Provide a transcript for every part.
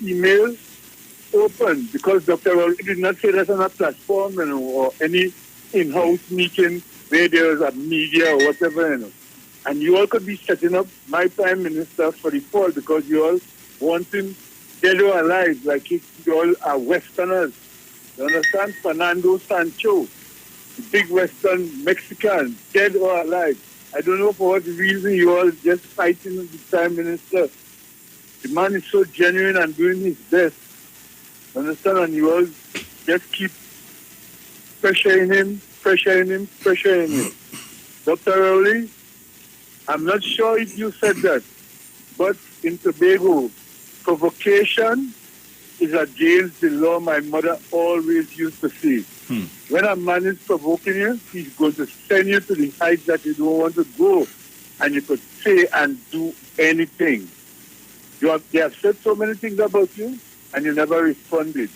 email open because Dr. Rowley did not say that on a platform, or any in-house meeting where there was a media or whatever, And you all could be setting up my Prime Minister for the fall because you all want him dead or alive, like you all are Westerners. You understand? Fernando Sancho, the big Western Mexican, dead or alive. I don't know for what reason you all just fighting the Prime Minister. The man is so genuine and doing his best. Understand? And you all just keep pressuring him. Dr. Rowley, I'm not sure if you said that, but in Tobago, provocation is against the law. My mother always used to say. When a man is provoking you, he's going to send you to the heights that you don't want to go. And you could say and do anything. They have said so many things about you, and you never responded.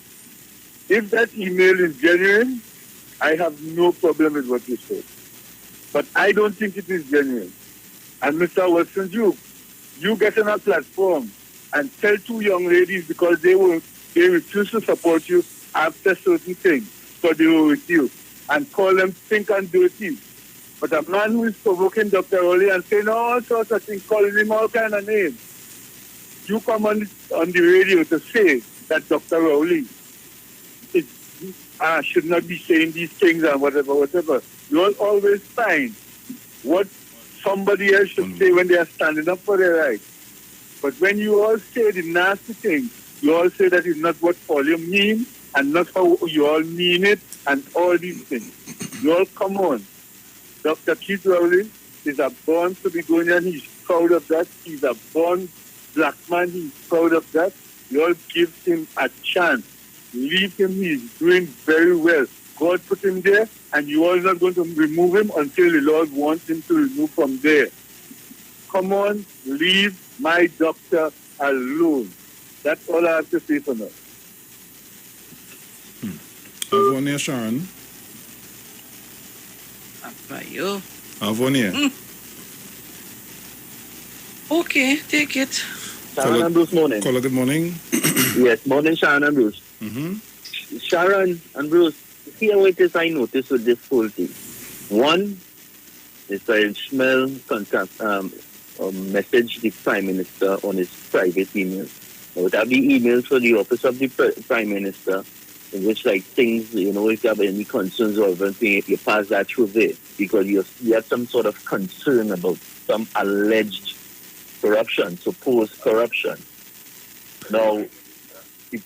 If that email is genuine, I have no problem with what you said. But I don't think it is genuine. And Mr. Wilson Duke, you get on a platform and tell two young ladies because they refuse to support you after certain things, so they were with you, and call them think and dirty. But a man who is provoking Dr. Rowley and saying all sorts of things, calling him all kind of names, you come on the radio to say that Dr. Rowley should not be saying these things and whatever. You all always find what somebody else should say when they are standing up for their rights. But when you all say the nasty things, you all say that is not what all you mean and not how you all mean it and all these things. You all come on. Dr. Keith Rowley is a born Tobagonian. He's proud of that. He's a born black man. He's proud of that. You all give him a chance. Leave him. He's doing very well. God put him there, and you all not going to remove him until the Lord wants him to remove from there. Come on, leave my doctor alone. That's all I have to say for now. Avonia, Sharon. Avonia. Okay, take it. Sharon and Bruce, morning. Caller, good morning. Yes, morning, Sharon and Bruce. Sharon and Bruce, here what is I noticed with this whole thing. One, Mr. Ishmael messaged the Prime Minister on his private email. Now, that be emails for the office of the Prime Minister, in which, like, things, if you have any concerns or anything, you pass that through there, because you have some sort of concern about some alleged corruption, supposed corruption. Now,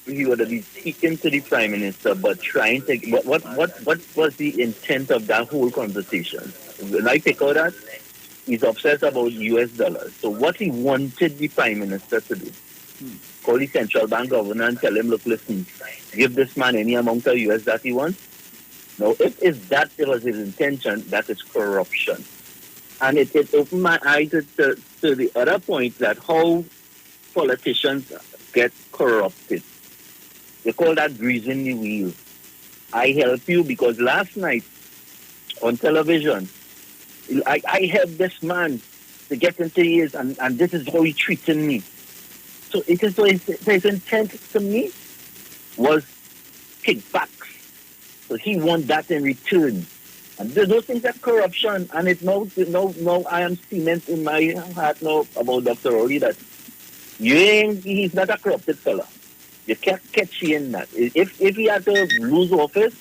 he would have been speaking to the Prime Minister, but trying to... What was the intent of that whole conversation? When I take out that, he's obsessed about US dollars. So what he wanted the Prime Minister to do, call the central bank governor and tell him, look, listen, give this man any amount of US that he wants. Now, if that was his intention, that is corruption. And it opened my eyes to the other point, that how politicians get corrupted. They call that greasing the wheel. I help you because last night on television, I helped this man to get into his, and this is how he treated me. So it is so his intent to me was kickbacks. So he wants that in return. And those things are corruption. And it's now I am cement in my heart now about Dr. Rowley that he's not a corrupted fella. You can't catch him in that. If he had to lose office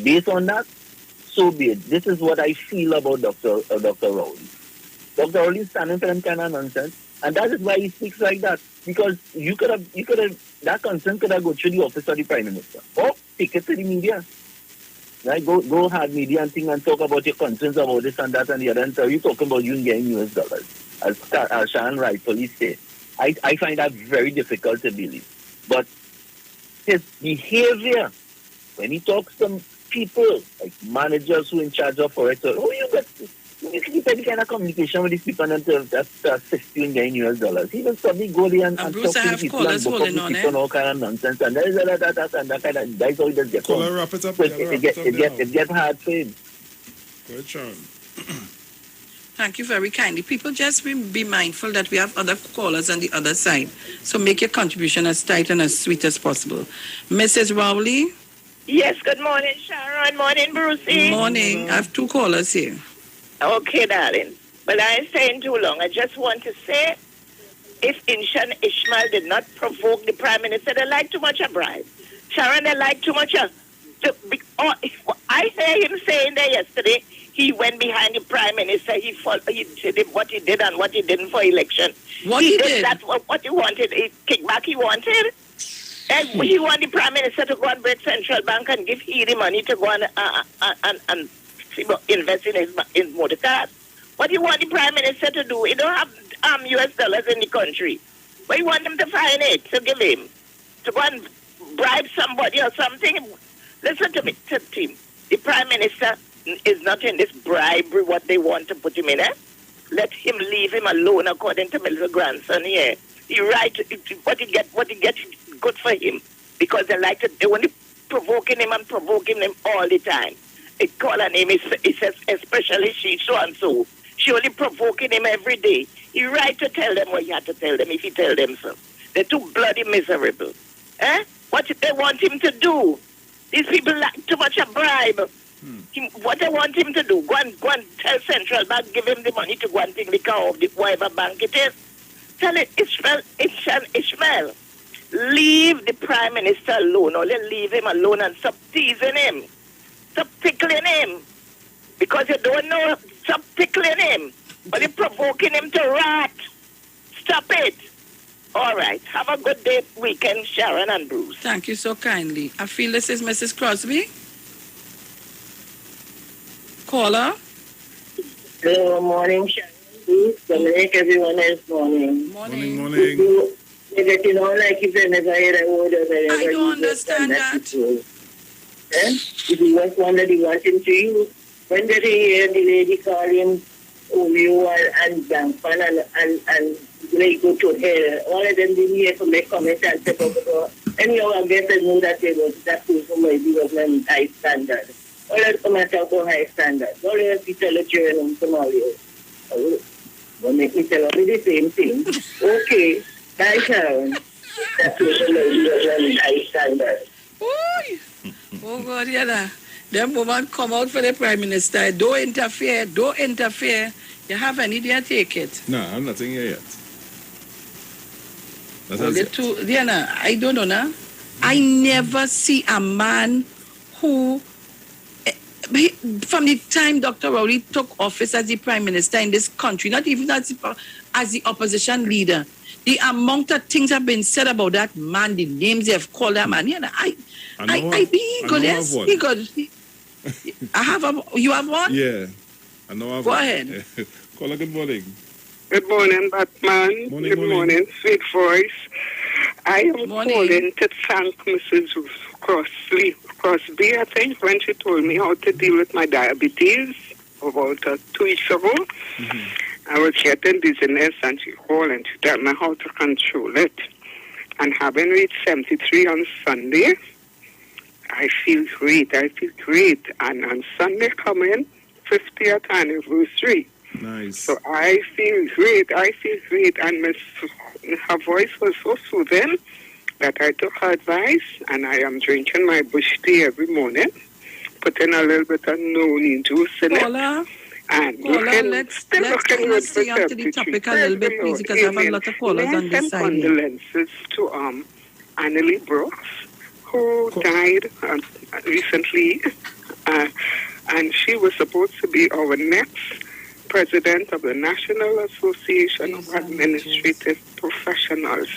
based on that, so be it. This is what I feel about Dr. Rowley. Dr. Rowley is standing for them kind of nonsense. And that is why he speaks like that. Because you could have that concern could have gone through the office of the Prime Minister. Or take it to the media. Right? Go hard media and thing and talk about your concerns about this and that and the other. And so you're talking about you getting US dollars. As Sharon rightfully said. I find that very difficult to believe. But his behavior, when he talks to people, like managers who are in charge of Forex, you keep any kind of communication with these people and to assist you in getting US dollars. He will probably go there and talk to people and book up with people and all kind of nonsense. And that kind of, that's how he does get on. Wrap it up. So it gets hard for him. Go ahead, Sharon. Thank you very kindly. People, just be mindful that we have other callers on the other side. So make your contribution as tight and as sweet as possible. Mrs. Rowley? Yes, good morning, Sharon. Morning, Brucey. Morning. I have 2 callers here. Okay, darling. But I ain't saying too long. I just want to say, if Inshan Ishmael did not provoke the Prime Minister, they like too much a bribe. Sharon, they like too much I heard him saying there yesterday, he went behind the Prime Minister. He did what he did and what he didn't for election. He did? That's what he wanted. He kickback he wanted. And he wanted the Prime Minister to go and break Central Bank and give he the money to go and invest in his motor cars. What do you want the Prime Minister to do? He don't have US dollars in the country. But you want him to find it, to give him, to go and bribe somebody or something. Listen to me, team. The Prime Minister is not in this bribery, what they want to put him in. Let him leave him alone, according to my little grandson here. He right, what he get is good for him. Because they only provoking him all the time. They call her name, it says, especially she, so-and-so. She only provoking him every day. He right to tell them what he had to tell them if he tell them so. They're too bloody miserable. What they want him to do? These people like too much a bribe. What they want him to do? Go and tell Central Bank, give him the money to go and take the car off the whatever bank it is. Tell it, Ishmael, leave the Prime Minister alone, or leave him alone and stop teasing him. Stop tickling him. Because you don't know, stop tickling him. But you're provoking him to rat. Stop it. All right. Have a good day, weekend, Sharon and Bruce. Thank you so kindly. I feel this is Mrs. Crosby. Caller. Hello, morning, Sharon, Bruce, Dominic, everyone else, morning. Morning. You get it all like if they never heard a word of it. I don't understand that. If you was one that he wanted to you, when did he hear the lady call him OVOR and Bankman and they go to hell? All of them didn't hear to make comments and step up the door. Anyhow, I guess I know that that person maybe was not high standard. All of them are talking high standard. All of them tell the children in Somalia. Don't make me tell them the same thing. Okay, bye, Sharon. That person was not high standard. Oh, God, yeah. Them women come out for the Prime Minister. Don't interfere. You have any idea, take it. No, I'm not saying yet. I don't know now. I never see a man who, from the time Dr. Rowley took office as the Prime Minister in this country, not even as the opposition leader, the amount of things have been said about that man, the names they have called that man. You have one? Yeah. I know I've Go ahead. Caller, good morning. Good morning, Batman. Good morning, sweet voice. I am calling to thank Mrs. Crosby, I think, when she told me how to deal with my diabetes about 2 weeks ago. I was getting dizziness, and she called and she told me how to control it. And having reached 73 on Sunday, I feel great. And on Sunday coming, 50th anniversary. Nice. So I feel great. And her voice was so soothing that I took her advice, and I am drinking my bush tea every morning, putting a little bit of noni juice in it. And let's stay onto the topic a little bit, please, because I have a lot of callers on this side. Condolences to Annalie Brooks, who died recently, and she was supposed to be our next president of the National Association of Administrative Professionals.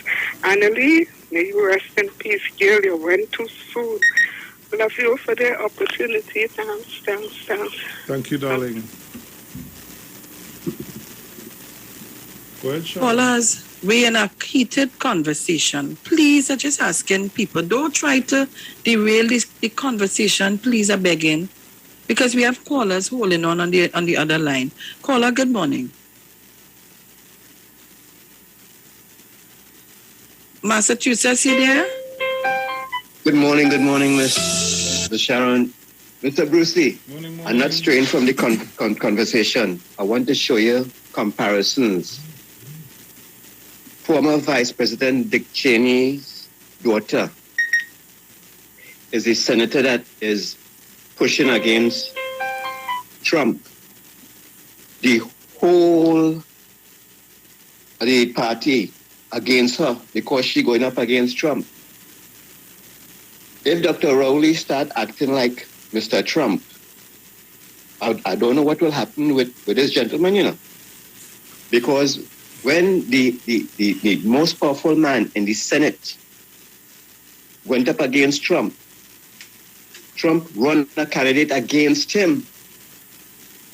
Annalie, may you rest in peace, girl. You went too soon. Love you for the opportunity. Thanks. Thank you, darling. Go ahead, Sharon. Callers, we're in a heated conversation. Please, I'm just asking people, don't try to derail the conversation. Please, I'm begging. Because we have callers holding on the other line. Caller, good morning. Massachusetts, you there? Good morning, Miss Sharon. Mr. Brucey, Morning. I'm not straying from the conversation. I want to show you comparisons. Former Vice President Dick Cheney's daughter is a senator that is pushing against Trump. The whole of the party against her because she going up against Trump. If Dr. Rowley start acting like Mr. Trump, I don't know what will happen with this gentleman, you know. Because when the most powerful man in the Senate went up against Trump, Trump run a candidate against him.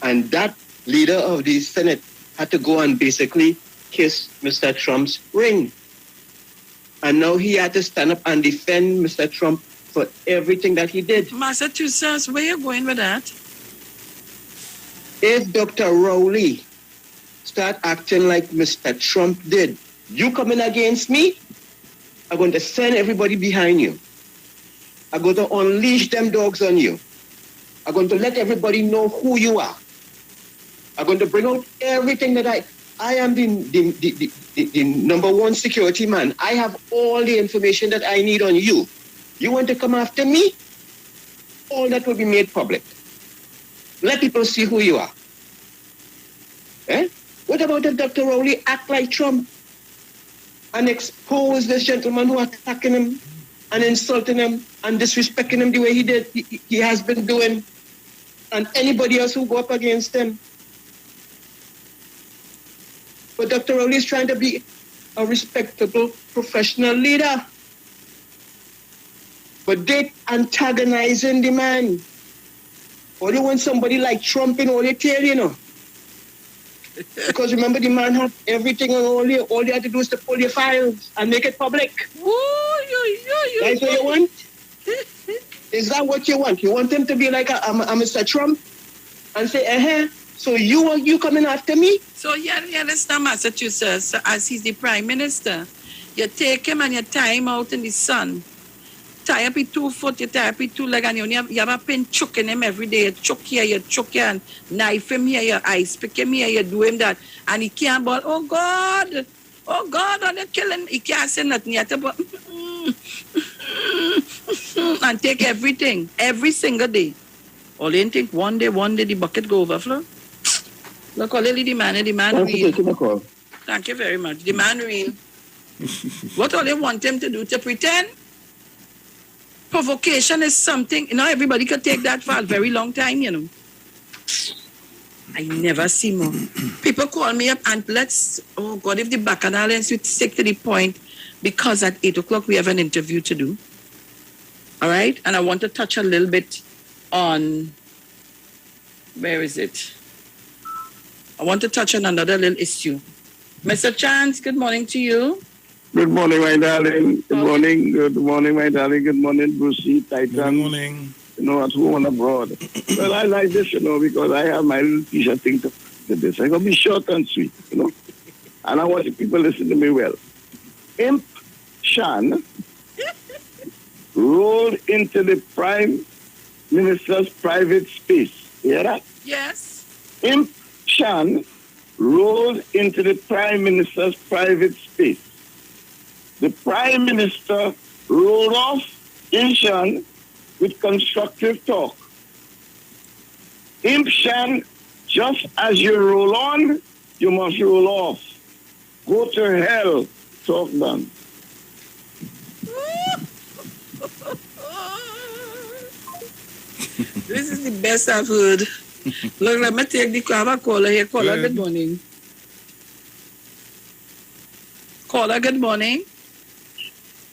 And that leader of the Senate had to go and basically kiss Mr. Trump's ring. And now he had to stand up and defend Mr. Trump for everything that he did. Massachusetts, where you going with that? If Dr. Rowley start acting like Mr. Trump did, you coming against me, I'm going to send everybody behind you. I'm going to unleash them dogs on you. I'm going to let everybody know who you are. I'm going to bring out everything that I am the number one security man. I have all the information that I need on you. You want to come after me? All that will be made public. Let people see who you are. Eh? What about if Dr. Rowley act like Trump and expose this gentleman who attacking him and insulting him and disrespecting him the way he did, he has been doing, and anybody else who go up against him? But Dr. Rowley is trying to be a respectable professional leader. But they antagonizing the man. Or they want somebody like Trump in all their tail, you know. Because remember, the man had everything on all they had to do is to pull your files and make it public. That's what you want? Is that what you want? You want him to be like a Mr. Trump and say, so you coming after me? So yeah, that's not Massachusetts. So as he's the prime minister, you take him and you tie him out in the sun. Tie up his 2 foot, you tie up his 2 leg, and you have a pin choking him every day. You choke here, and knife him here, you ice pick him here, you do him that. And he can't ball, oh God, and you kill him. He can't say nothing yet, but and take everything, every single day. All you think one day the bucket go overflow. Look, all the man real. Thank you very much. The man real. What all they want him to do? To pretend? Provocation is something, everybody could take that for a very long time, I never see more. People call me up and if the bacchanalians would stick to the point, because at 8 o'clock we have an interview to do. All right? And I want to touch a little bit on, where is it? I want to touch on another little issue. Mr. Chance, good morning to you. Good morning, my darling. Good morning, my darling. Good morning, Brucey, Titan. Good morning. At home and abroad. Well, I like this, because I have my little t-shirt thing to this. I'm going to be short and sweet, And I want you people to listen to me well. Imp Shan rolled into the Prime Minister's private space. You hear that? Yes. Imp Shan rolled into the Prime Minister's private space. The Prime Minister rolled off in Shan with constructive talk. Imp Shan, just as you roll on, you must roll off. Go to hell, talk done. This is the best I've heard. Look, let me take the caller here. Caller, good morning. Caller, good morning.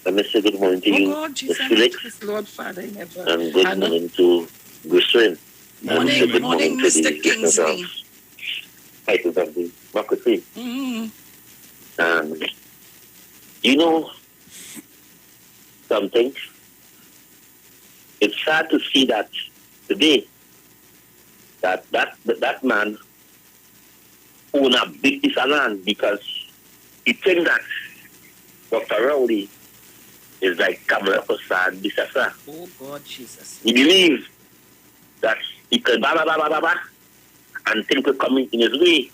Let me say good morning to you, God, Jesus, Felix. Lord Father in heaven. And good morning to Gusrin. Morning, Mr. Kingsley. Titles of the democracy. You know something? It's sad to see that today that man own a big piece of land because he thinks that Dr. Rowley is like Kamala Prasad Bisasa. Oh God, Jesus. He believes that he could and things could come in his way.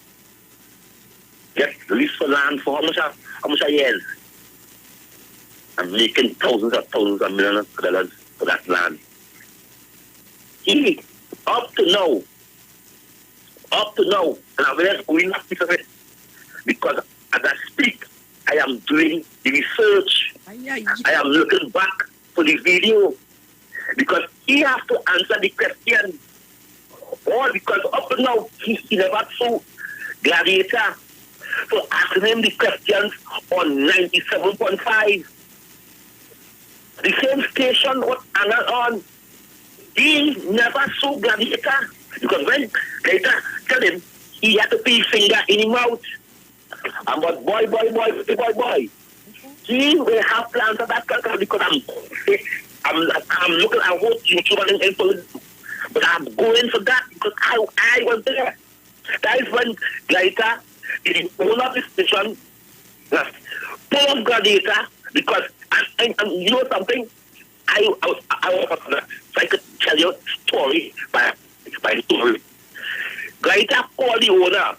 Get lease for land for how much years? And making thousands of millions of dollars for that land. He, up to now, and I'm just going up piece of it, because as I speak, I am doing the research. I am looking back for the video, because he has to answer the question. Or because up to now, he never saw Gladiator. So asking him the questions on 97.5. The same station what Anna on. He never saw Gladiator. Because when later tell him he had to put his finger in his mouth. And but boy. He will have to answer that question because I'm looking at what YouTube and influence. But I'm going for that because I was there. That is when Gladiator is the owner of the station. Full of Gladiator because and you know something? I was so I could tell you a story by story. Gladiator called the owner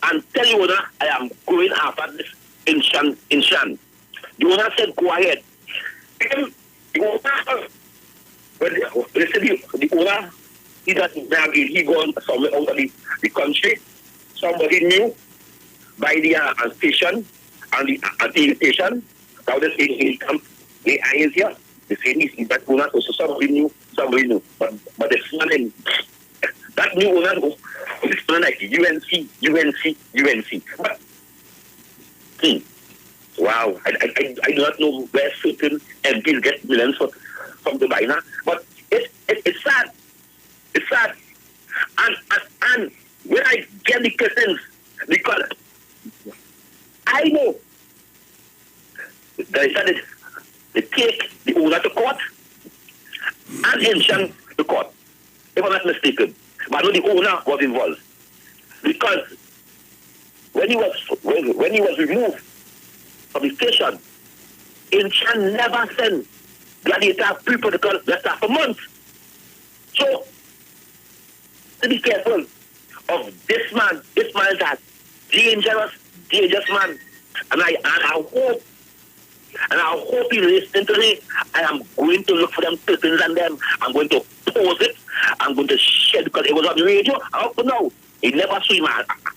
and tell the owner I am going after this in Shan. The owner said go ahead. The owner when they said the owner he doesn't he gone somewhere out of the country. Somebody new by the station and the TV station. Now they say he come the eyes here. They say he's that owner so somebody new. But it's not in that new owner is not like UNC. But wow, I do not know where certain MPs get millions from the Bina, but it's sad. It's sad. And when I get the questions, because I know they said they take the owner to court and Haitian to court. If I'm not mistaken. But I know the owner was involved. Because when he was removed from the station, Haitian never sent Gladiator pre-protocol letter for months. So to be careful of this man. This man is a dangerous man. And I hope he listens to me. I am going to look for them persons and them. I'm going to pause it. I'm going to share because it was on the radio. I hope now. He never saw him.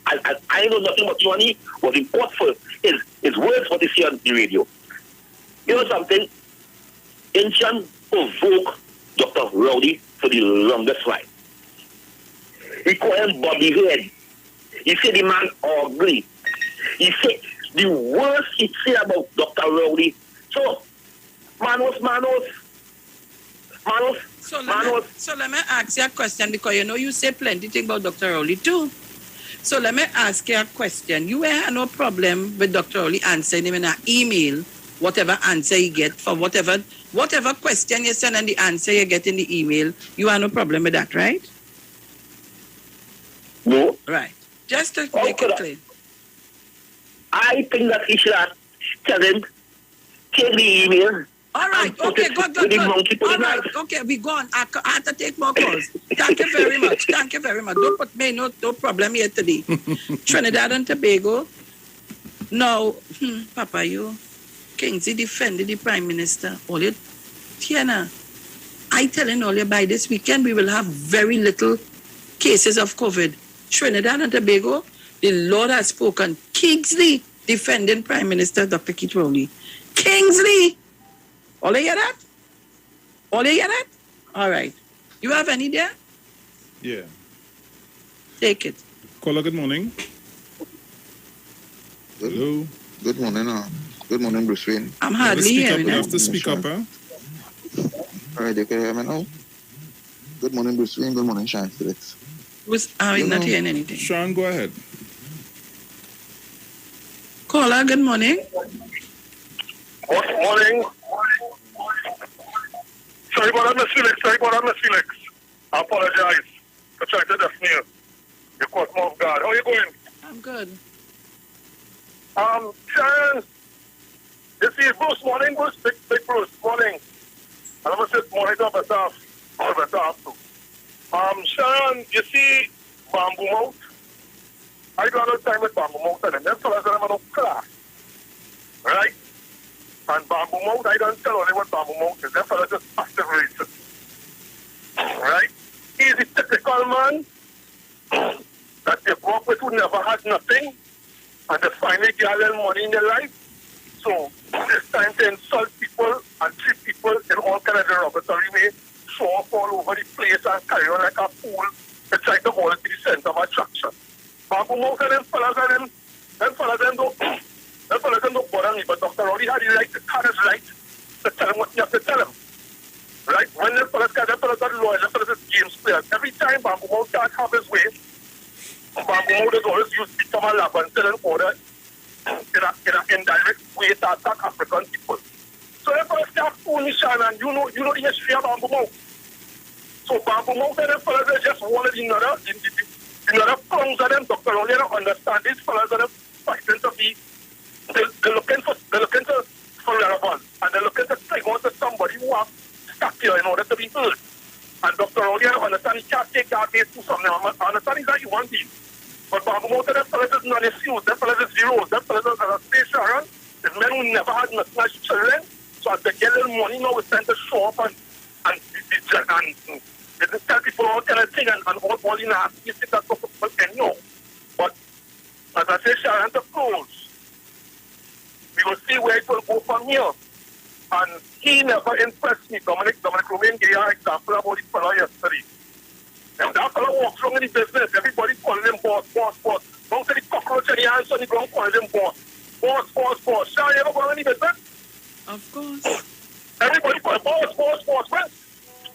I know nothing about money. What important for his words what he see on the radio. You know something? Ancient provoked Dr. Rowdy for the longest while. He called him Bobby Head. He said the man ugly. He said the worst he said about Dr. Rowdy. So, Manos. So let me ask you a question because you know you say plenty thing about Dr. Rowley too. So let me ask you a question. You had no problem with Dr. Rowley answering him in an email, whatever answer you get for whatever question you send and the answer you get in the email. You have no problem with that, right? No. Right. Just to make it clear. I think that he should tell him, take the email. All right. Okay, good. All right. Okay, we go on. I have to take more calls. Thank you very much. Don't put me no problem here today. Trinidad and Tobago. No, Papa, you Kingsley defended the Prime Minister. All you, Tiana, I telling all you by this weekend we will have very little cases of COVID. Trinidad and Tobago, the Lord has spoken. Kingsley defending Prime Minister Dr. Keith Rowley. Kingsley! All you hear that? All right. You have any there? Yeah. Take it. Caller, good morning. Hello. Good morning. Good morning, Bruce Wayne. I'm hardly hearing you. You have to speak up, huh? All right, you can hear me now? Good morning, Bruce Wayne. Good morning, Sharon Felix. I'm not hearing anything. Sharon, go ahead. Caller, good morning. Good morning. Sorry about that, Miss Felix. I apologize for trying to deafen you. You caught me off guard. How are you going? I'm good. Sharon, you see, Bruce, morning, Bruce, big Bruce, morning. And I'm going to say morning to better off too. Sharon, you see, Bamboo Mouth, I got no time with Bamboo Mouth and them fellas are no class. Right? And Bamboo Mouth, I don't tell only what Bamboo Mouth is. Them fellas just passive racist. Right? He's a typical man that they grew up with who never had nothing and they finally get a little money in their life. So it's time to insult people and treat people in all kinds of derogatory way, show up all over the place and carry on like a fool to try to hold it to the center of attraction. Bamboo Mouth and them fellas don't bother me, but Dr. Rowdy had the right to cut his right to tell him what you have to tell him. Right? When them fellas are loyal, them fellas is games players. Every time Bamboo Mouth can't have his way, Bamboo Mouth is always used to become a lab and tell in order in an indirect way to attack African people. So them fellas can't fool me, Sharon, you know the history of Bamboo Mouth. So Bamboo Mouth and them fellas are just one of the another prongs of them. Dr. Rowdy don't understand these fellas are fighting to be they're looking for relevance and they're looking to cling on to somebody who has stuck here in order to be heard. And Dr. Rowdy don't understand he can't take that base to something. I understand he's a human being. But Bamboo Mouth and them fellas is non-issues, them fellas is zeros, them fellas is, as I say, Sharon, is men who never had nothing as children. So as they get a little money now, it's time to show up and tell people all kind of thing and all the nasty things that people can know. But as I say, Sharon, to close, we will see where it will go from here. And he never impressed me. Dominic Romain gave an example about the fellow yesterday. And that fellow walks wrong in the business. Everybody calling him boss. Don't say the cockroach and the hands on the ground calling him boss. Sharon, you ever go in the business? Of course. Everybody call him boss. Well,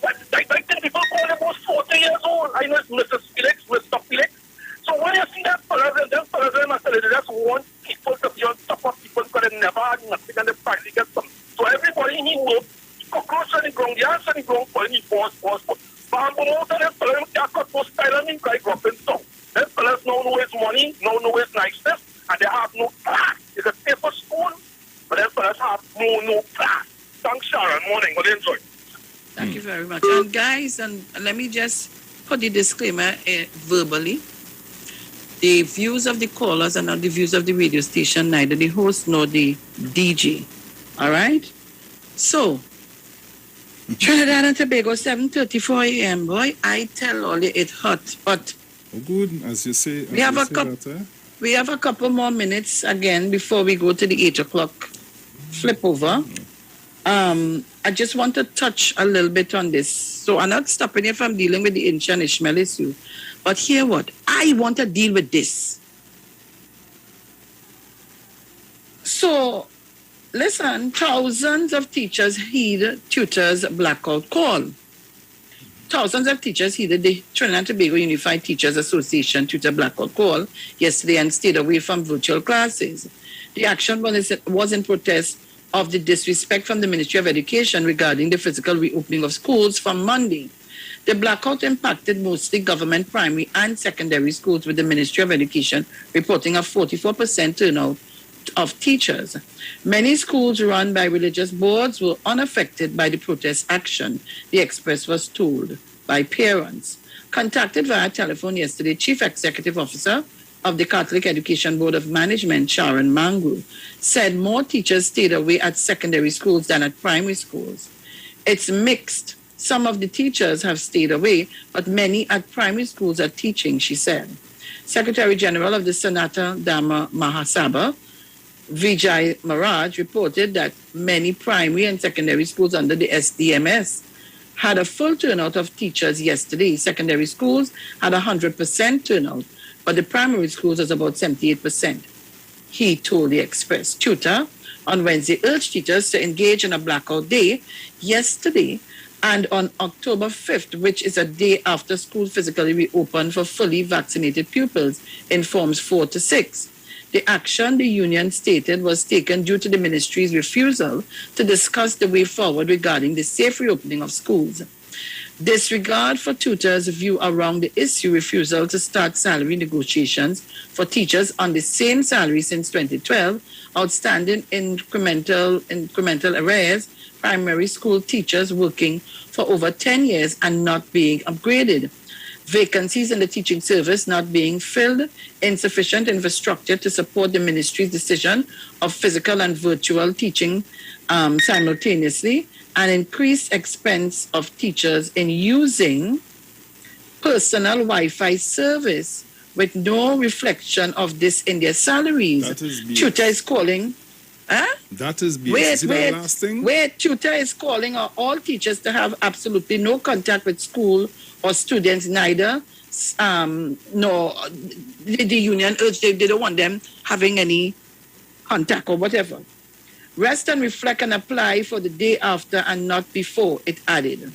I think people call him boss 40 years old. I know it's Mr. Felix. So when you see them fellas, they just want people to be on top of people because they never had nothing and they finally get something. So everybody he works, cockroach on the ground, the hands on the ground, calling him boss. Bamboo Mouth and them fellas can't cut no style on him like Robin Song. Them fellas now know his money, now know his niceness, and they have no class. It's a paper spoon, but them fellas have no class. Thanks, Sharon. Morning. Well, enjoy. Thank you very much. And guys, and let me just put the disclaimer verbally. The views of the callers are not the views of the radio station, neither the host nor the DJ. All right? So, Trinidad and Tobago, 7:34 a.m. Boy, I tell all you it hot, but oh, good, as you say. We have a couple more minutes again before we go to the 8 o'clock flip over. I just want to touch a little bit on this. So I'm not stopping you from dealing with the Incha and Ishmael issue. But hear what? I want to deal with this. So, listen, thousands of teachers heed tutors' blackout call. Thousands of teachers heeded the Trinidad and Tobago Unified Teachers Association tutor blackout call yesterday and stayed away from virtual classes. The action was in protest of the disrespect from the Ministry of Education regarding the physical reopening of schools from Monday. The blackout impacted mostly government primary and secondary schools, with the Ministry of Education reporting a 44% turnout of teachers. Many schools run by religious boards were unaffected by the protest action, the Express was told by parents. Contacted via telephone yesterday, Chief Executive Officer of the Catholic Education Board of Management, Sharon said more teachers stayed away at secondary schools than at primary schools. It's mixed. Some of the teachers have stayed away, but many at primary schools are teaching, she said. Secretary General of the Sanata Dharma Mahasabha, Vijay Maharaj, reported that many primary and secondary schools under the SDMS had a full turnout of teachers yesterday. Secondary schools had 100% turnout, but the primary schools was about 78%. He told the Express. Tutor on Wednesday urged teachers to engage in a blackout day yesterday and on October 5th, which is a day after school physically reopened for fully vaccinated pupils in forms 4 to 6. The action, the union stated, was taken due to the ministry's refusal to discuss the way forward regarding the safe reopening of schools. Disregard for tutors' view around the issue, refusal to start salary negotiations for teachers on the same salary since 2012, outstanding incremental arrears, primary school teachers working for over 10 years and not being upgraded, vacancies in the teaching service not being filled, insufficient infrastructure to support the ministry's decision of physical and virtual teaching simultaneously, and increased expense of teachers in using personal Wi-Fi service with no reflection of this in their salaries. That is BS. Tutor is calling. That is BS. Wait, tutor is calling all teachers to have absolutely no contact with school or students, neither. No, the union urged they don't want them having any contact or whatever. Rest and reflect and apply for the day after and not before, it added.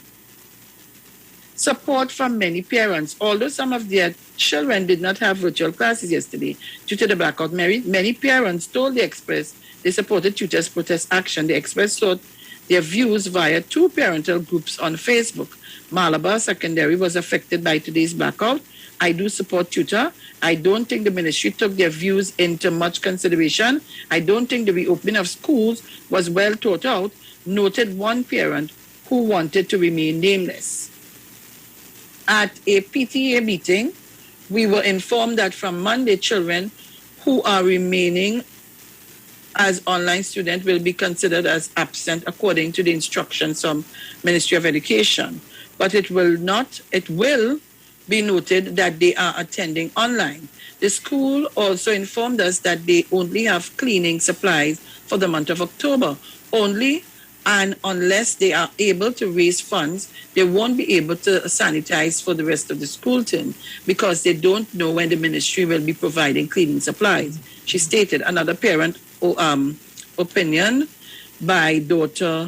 Support from many parents. Although some of their children did not have virtual classes yesterday due to the blackout, many parents told the Express they supported tutors' protest action. The Express sought their views via 2 parental groups on Facebook. Malabar Secondary was affected by today's blackout. I do support tutor. I don't think the ministry took their views into much consideration. I don't think the reopening of schools was well thought out, noted one parent who wanted to remain nameless. At a PTA meeting, we were informed that from Monday, children who are remaining as online students will be considered as absent according to the instructions from Ministry of Education. But it will be noted that they are attending online. The school also informed us that they only have cleaning supplies for the month of October. Only and unless they are able to raise funds, they won't be able to sanitize for the rest of the school term because they don't know when the ministry will be providing cleaning supplies. She stated. Another parent opinion by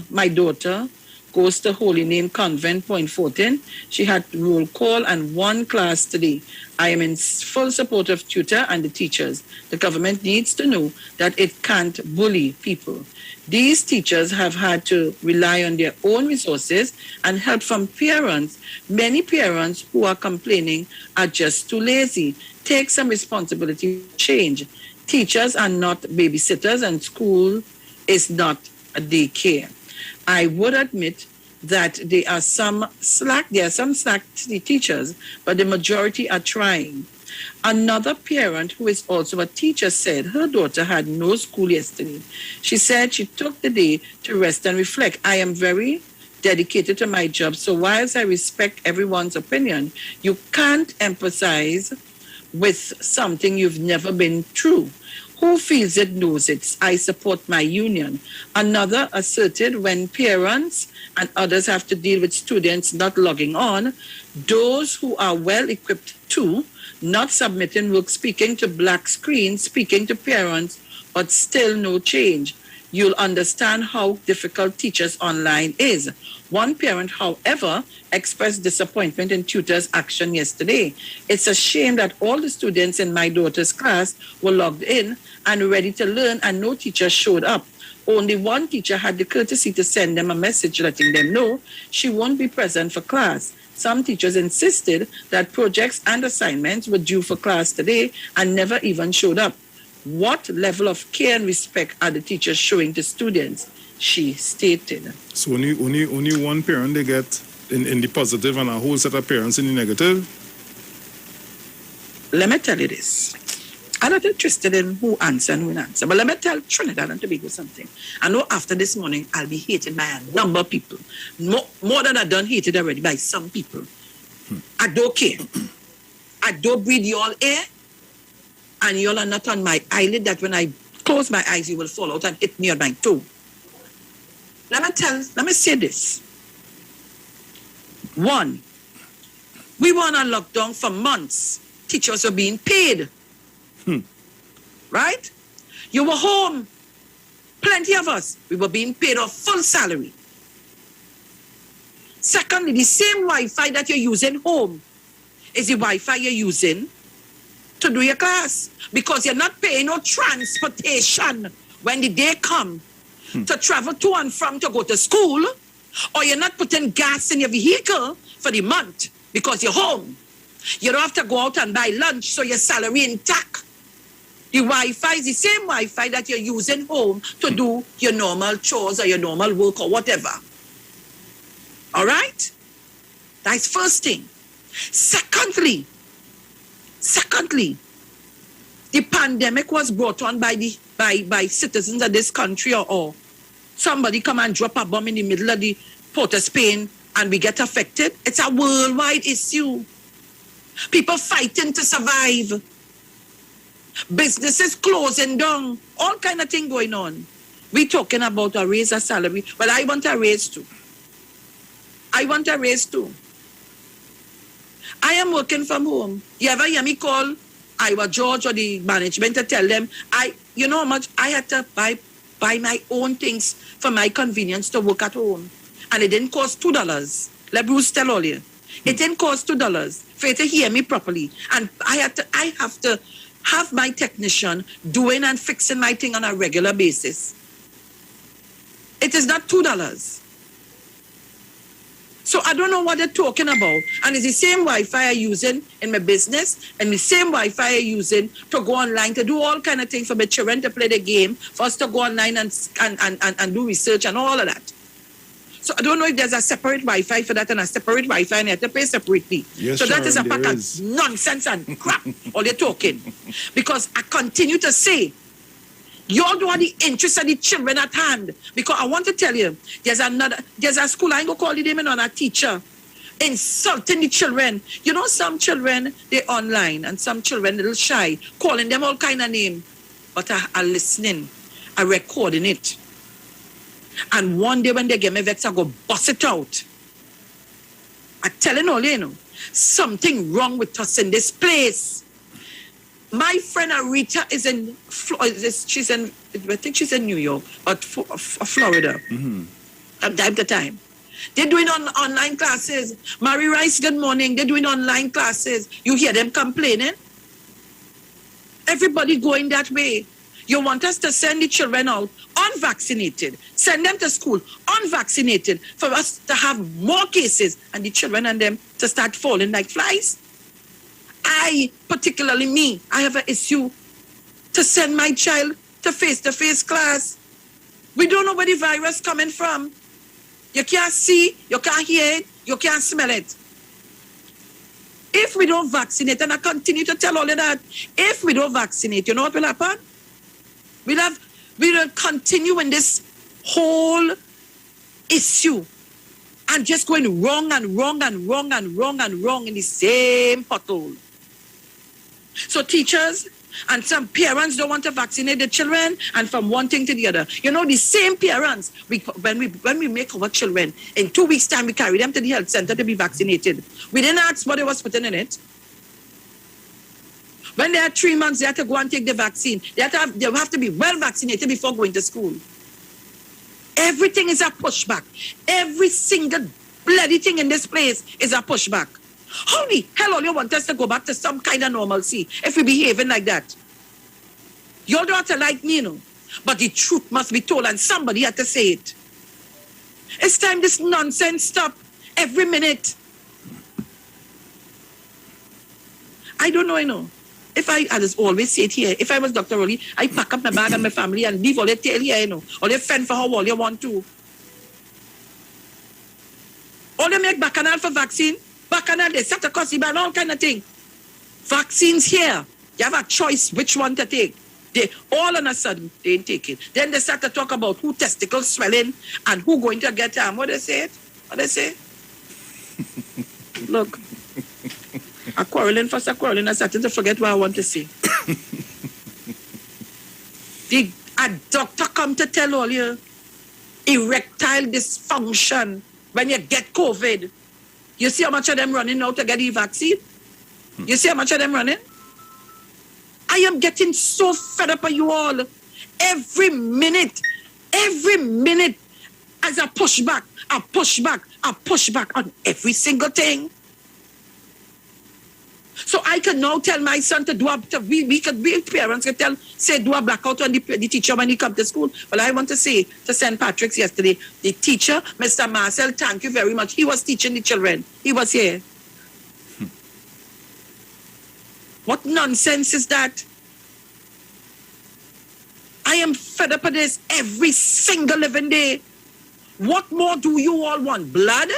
my daughter goes to Holy Name Convent, Point Fortin. She had roll call and 1 class today. I am in full support of tutor and the teachers. The government needs to know that it can't bully people. These teachers have had to rely on their own resources and help from parents. Many parents who are complaining are just too lazy. Take some responsibility to change. Teachers are not babysitters and school is not a daycare. I would admit that there are some slack teachers, but the majority are trying. Another parent who is also a teacher said her daughter had no school yesterday. She said she took the day to rest and reflect. I am very dedicated to my job, so whilst I respect everyone's opinion, you can't emphasize with something you've never been through. Who feels it knows it. I support my union. Another asserted when parents and others have to deal with students not logging on, those who are well equipped to not submitting work, speaking to black screens, speaking to parents, but still no change. You'll understand how difficult teachers online is. One parent, however, expressed disappointment in tutors' action yesterday. It's a shame that all the students in my daughter's class were logged in and ready to learn and no teacher showed up. Only one teacher had the courtesy to send them a message letting them know she won't be present for class. Some teachers insisted that projects and assignments were due for class today and never even showed up. What level of care and respect are the teachers showing to students? She stated. So only one parent they get in the positive and a whole set of parents in the negative? Let me tell you this. I'm not interested in who answer and who answer, but let me tell Trinidad and Tobago something. I know after this morning, I'll be hated by a number of people. More than I done hated already by some people. I don't care. I don't breathe y'all air, and y'all are not on my eyelid that when I close my eyes, you will fall out and hit me on my toe. Let me say this. 1, we were on a lockdown for months. Teachers were being paid. Right? You were home. Plenty of us. We were being paid a full salary. Secondly, the same Wi-Fi that you're using home is the Wi-Fi you're using to do your class. Because you're not paying no transportation when the day comes to travel to and from to go to school, or you're not putting gas in your vehicle for the month because you're home. You don't have to go out and buy lunch, so your salary intact. The Wi-Fi is the same Wi-Fi that you're using home to do your normal chores or your normal work or whatever. All right? That's first thing. Secondly, the pandemic was brought on by citizens of this country or somebody come and drop a bomb in the middle of the Port of Spain and we get affected. It's a worldwide issue. People fighting to survive. Businesses closing down. All kind of thing going on. We talking about a raise of salary. Well, I want a raise too. I am working from home. You ever hear me call IWER George or the management to tell them, you know how much I had to buy my own things for my convenience to work at home. And it didn't cost $2. Let Bruce tell all you. It didn't cost $2 for you to hear me properly. And I have to have my technician doing and fixing my thing on a regular basis. It is not $2. So I don't know what they're talking about. And it's the same Wi-Fi I'm using in my business and the same Wi-Fi I'm using to go online, to do all kind of things for my children to play the game, for us to go online and do research and all of that. So I don't know if there's a separate Wi-Fi for that and a separate Wi-Fi and you have to pay separately. Yes, so that Sharon, is a pack of nonsense and crap, all you're talking. Because I continue to say, y'all don't have the interest of the children at hand. Because I want to tell you, there's a school, I ain't going to call the name on a teacher, insulting the children. You know, some children, they're online, and some children, a little shy, calling them all kind of names. But I listening, I recording it. And one day when they get me vexed, I go bust it out. I'm telling all you know, something wrong with us in this place. My friend Arita is in, I think she's in New York, but Florida. From time to time. They're doing online classes. Mary Rice, good morning. They're doing online classes. You hear them complaining? Everybody going that way. You want us to send the children out unvaccinated, send them to school unvaccinated for us to have more cases and the children and them to start falling like flies? Particularly me, I have an issue to send my child to face-to-face class. We don't know where the virus coming from. You can't see, you can't hear it, you can't smell it. If we don't vaccinate, and I continue to tell all of that, if we don't vaccinate, you know what will happen? We will continue in this whole issue and just going wrong and wrong and wrong and wrong and wrong in the same pothole. So teachers and some parents don't want to vaccinate the children, and from one thing to the other. You know, the same parents, when we make our children, in 2 weeks' time, we carry them to the health center to be vaccinated. We didn't ask what they was putting in it. When they are 3 months, they have to go and take the vaccine. They have to be well vaccinated before going to school. Everything is a pushback. Every single bloody thing in this place is a pushback. How the hell all you want us to go back to some kind of normalcy if we behaving like that? You don't have to like me, you know. But the truth must be told and somebody had to say it. It's time this nonsense stop every minute. I don't know, you know. If I just always say it here, if I was Dr. Rowley, I pack up my bag and my family and leave all your tail here, you know. All you fend for how all you want to. All you make bacchanal for vaccine, bacchanal, they set a cost, and all kind of thing. Vaccines here, you have a choice which one to take. They all on a sudden, they didn't take it. Then they start to talk about who testicle swelling and who going to get what they say? What they say? Look. I'm quarreling first, I'm quarreling. I'm starting to forget what I want to say. A doctor come to tell all you erectile dysfunction when you get COVID. You see how much of them running now to get the vaccine? You see how much of them running? I am getting so fed up of you all. Every minute as a pushback on every single thing. So I can now tell my son to do we parents can do a blackout on the teacher when he comes to school. Well, I want to say to St. Patrick's yesterday, the teacher, Mr. Marcel, thank you very much. He was teaching the children. He was here. What nonsense is that? I am fed up of this every single living day. What more do you all want? Blood?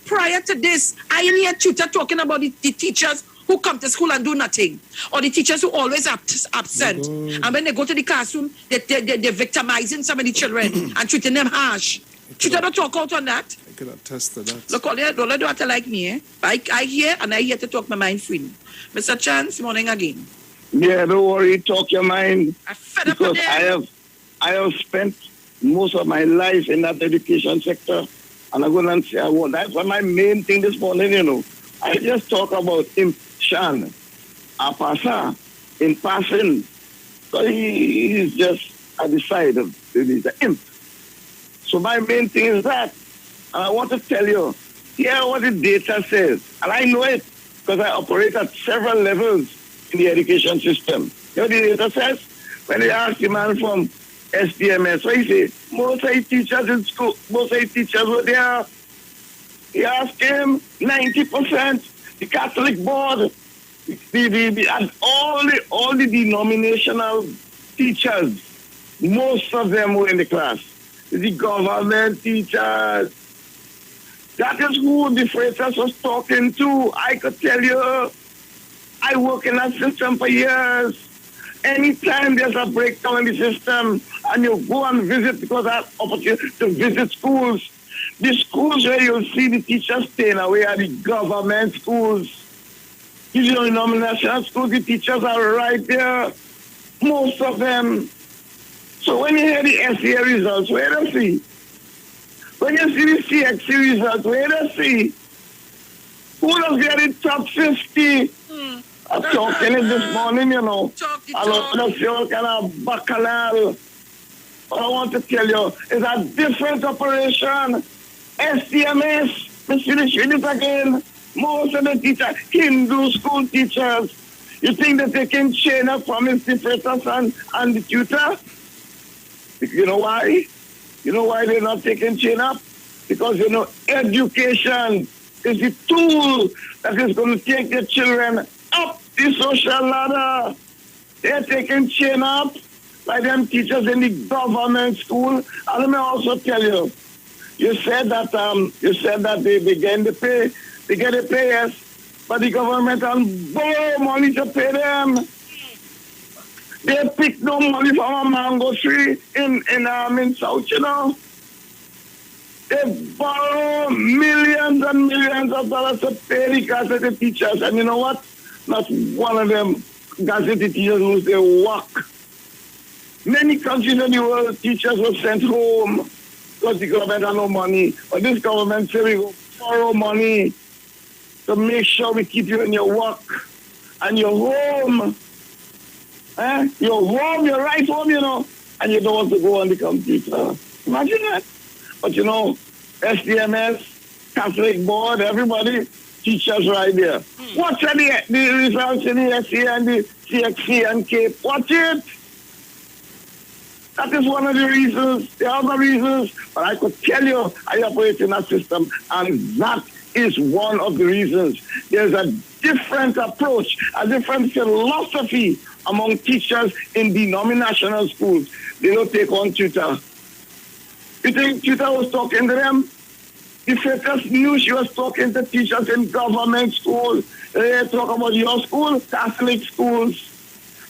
prior to this, I hear tutor talking about the teachers who come to school and do nothing, or the teachers who always absent. And when they go to the classroom, they're victimizing some of the children and treating them harsh. Tutor don't talk out on that. I could attest to that. Look, all they do have to like me, eh? I hear, and I hear to talk my mind freely. Mr. Chance, morning again. Yeah, don't worry, talk your mind. I'm fed up with because I have spent most of my life in that education sector, and I'm going to say, that's my main thing this morning, you know. I just talk about him, Sharon, Apasa, in passing. So he's just at the side of he's an imp. So my main thing is that, and I want to tell you, hear what the data says, and I know it because I operate at several levels in the education system. You know what the data says? When they ask the man from SDMS, what he say? Most of the teachers in school, most of the teachers were there. He asked him, 90%, the Catholic board, and all the denominational teachers, most of them were in the class. The government teachers. That is who the Freitas was talking to. I could tell you, I work in that system for years. Anytime there's a breakdown in the system and you go and visit, because I have opportunity to visit schools, the schools where you'll see the teachers staying away are the government schools. You know, in national schools, the teachers are right there, most of them. So when you hear the SEA results, where do you see? When you see the CXC results, where do you see? Who does get the top 50? I'm talking it this morning, you know. I don't see all kind of bacchanal. What I want to tell you is a different operation. STMS, let's finish it again. Most of the teachers, Hindu school teachers, you think that they can chain up from his professors and the tutor? You know why? You know why they're not taking chain up? Because, you know, education is the tool that is going to take the children up the social ladder. They're taking chain up by them teachers in the government school. And let me also tell you, you said that they get the pay, yes, but the government can borrow money to pay them. They pick no money from a mango tree in South, you know. They borrow millions and millions of dollars to pay the Gazette teachers. And you know what? Not one of them Gazette teachers lose their work. Many countries in the world, teachers were sent home because the government had no money. But this government said we go borrow money to make sure we keep you in your work and your home. You're home, you're right home, you know, and you don't want to go on the computer. Imagine that. But you know, SDMS, Catholic board, everybody, teachers right there. Watch the results in the SC and the CXC and CAPE. Watch it. That is one of the reasons. There are other reasons, but I could tell you I operate in that system, and that is one of the reasons. There's a different approach, a different philosophy among teachers in denominational schools. They don't take on tutor. You think tutor was talking to them? The Felix knew she was talking to teachers in government schools. They talk about your school, Catholic schools.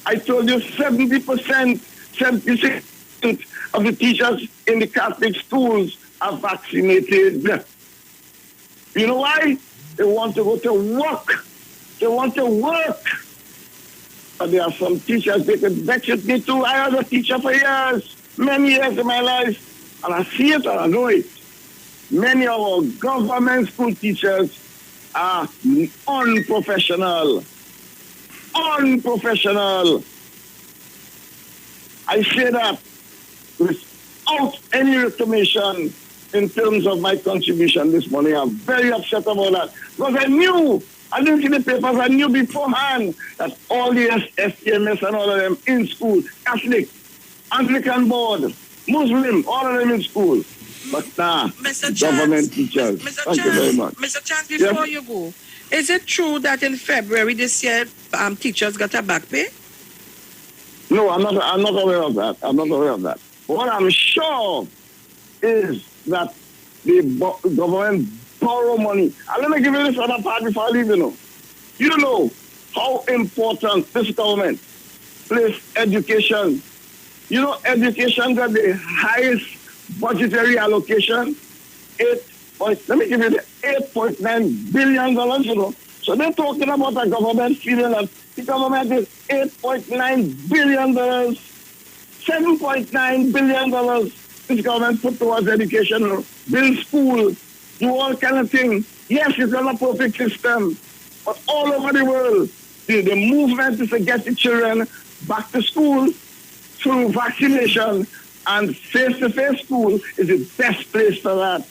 I told you 70%, 76% of the teachers in the Catholic schools are vaccinated. You know why? They want to go to work. They want to work. But there are some teachers, they could vex with me too. I was a teacher for years, many years of my life, and I see it and I know it. Many of our government school teachers are unprofessional. Unprofessional. I say that without any reclamation in terms of my contribution this morning. I'm very upset about that. Because I didn't see the papers, I knew beforehand that all the STMS and all of them in school, Catholic, Anglican board, Muslim, all of them in school. But government teachers. Thank you very much. Mr. Chance, before you go, is it true that in February this year, teachers got a back pay? No, I'm not aware of that. I'm not aware of that. What I'm sure is that the government borrow money. And let me give you this other part before I leave, you know. You know how important this government places education. You know, education got the highest budgetary allocation, let me give you the $8.9 billion, you know. So they're talking about a government feeling that the government is $8.9 billion, $7.9 billion this government put towards education, you know, build school, do all kind of things. Yes, it's not a perfect system, but all over the world, the movement is to get the children back to school through vaccination, and face-to-face school is the best place for that.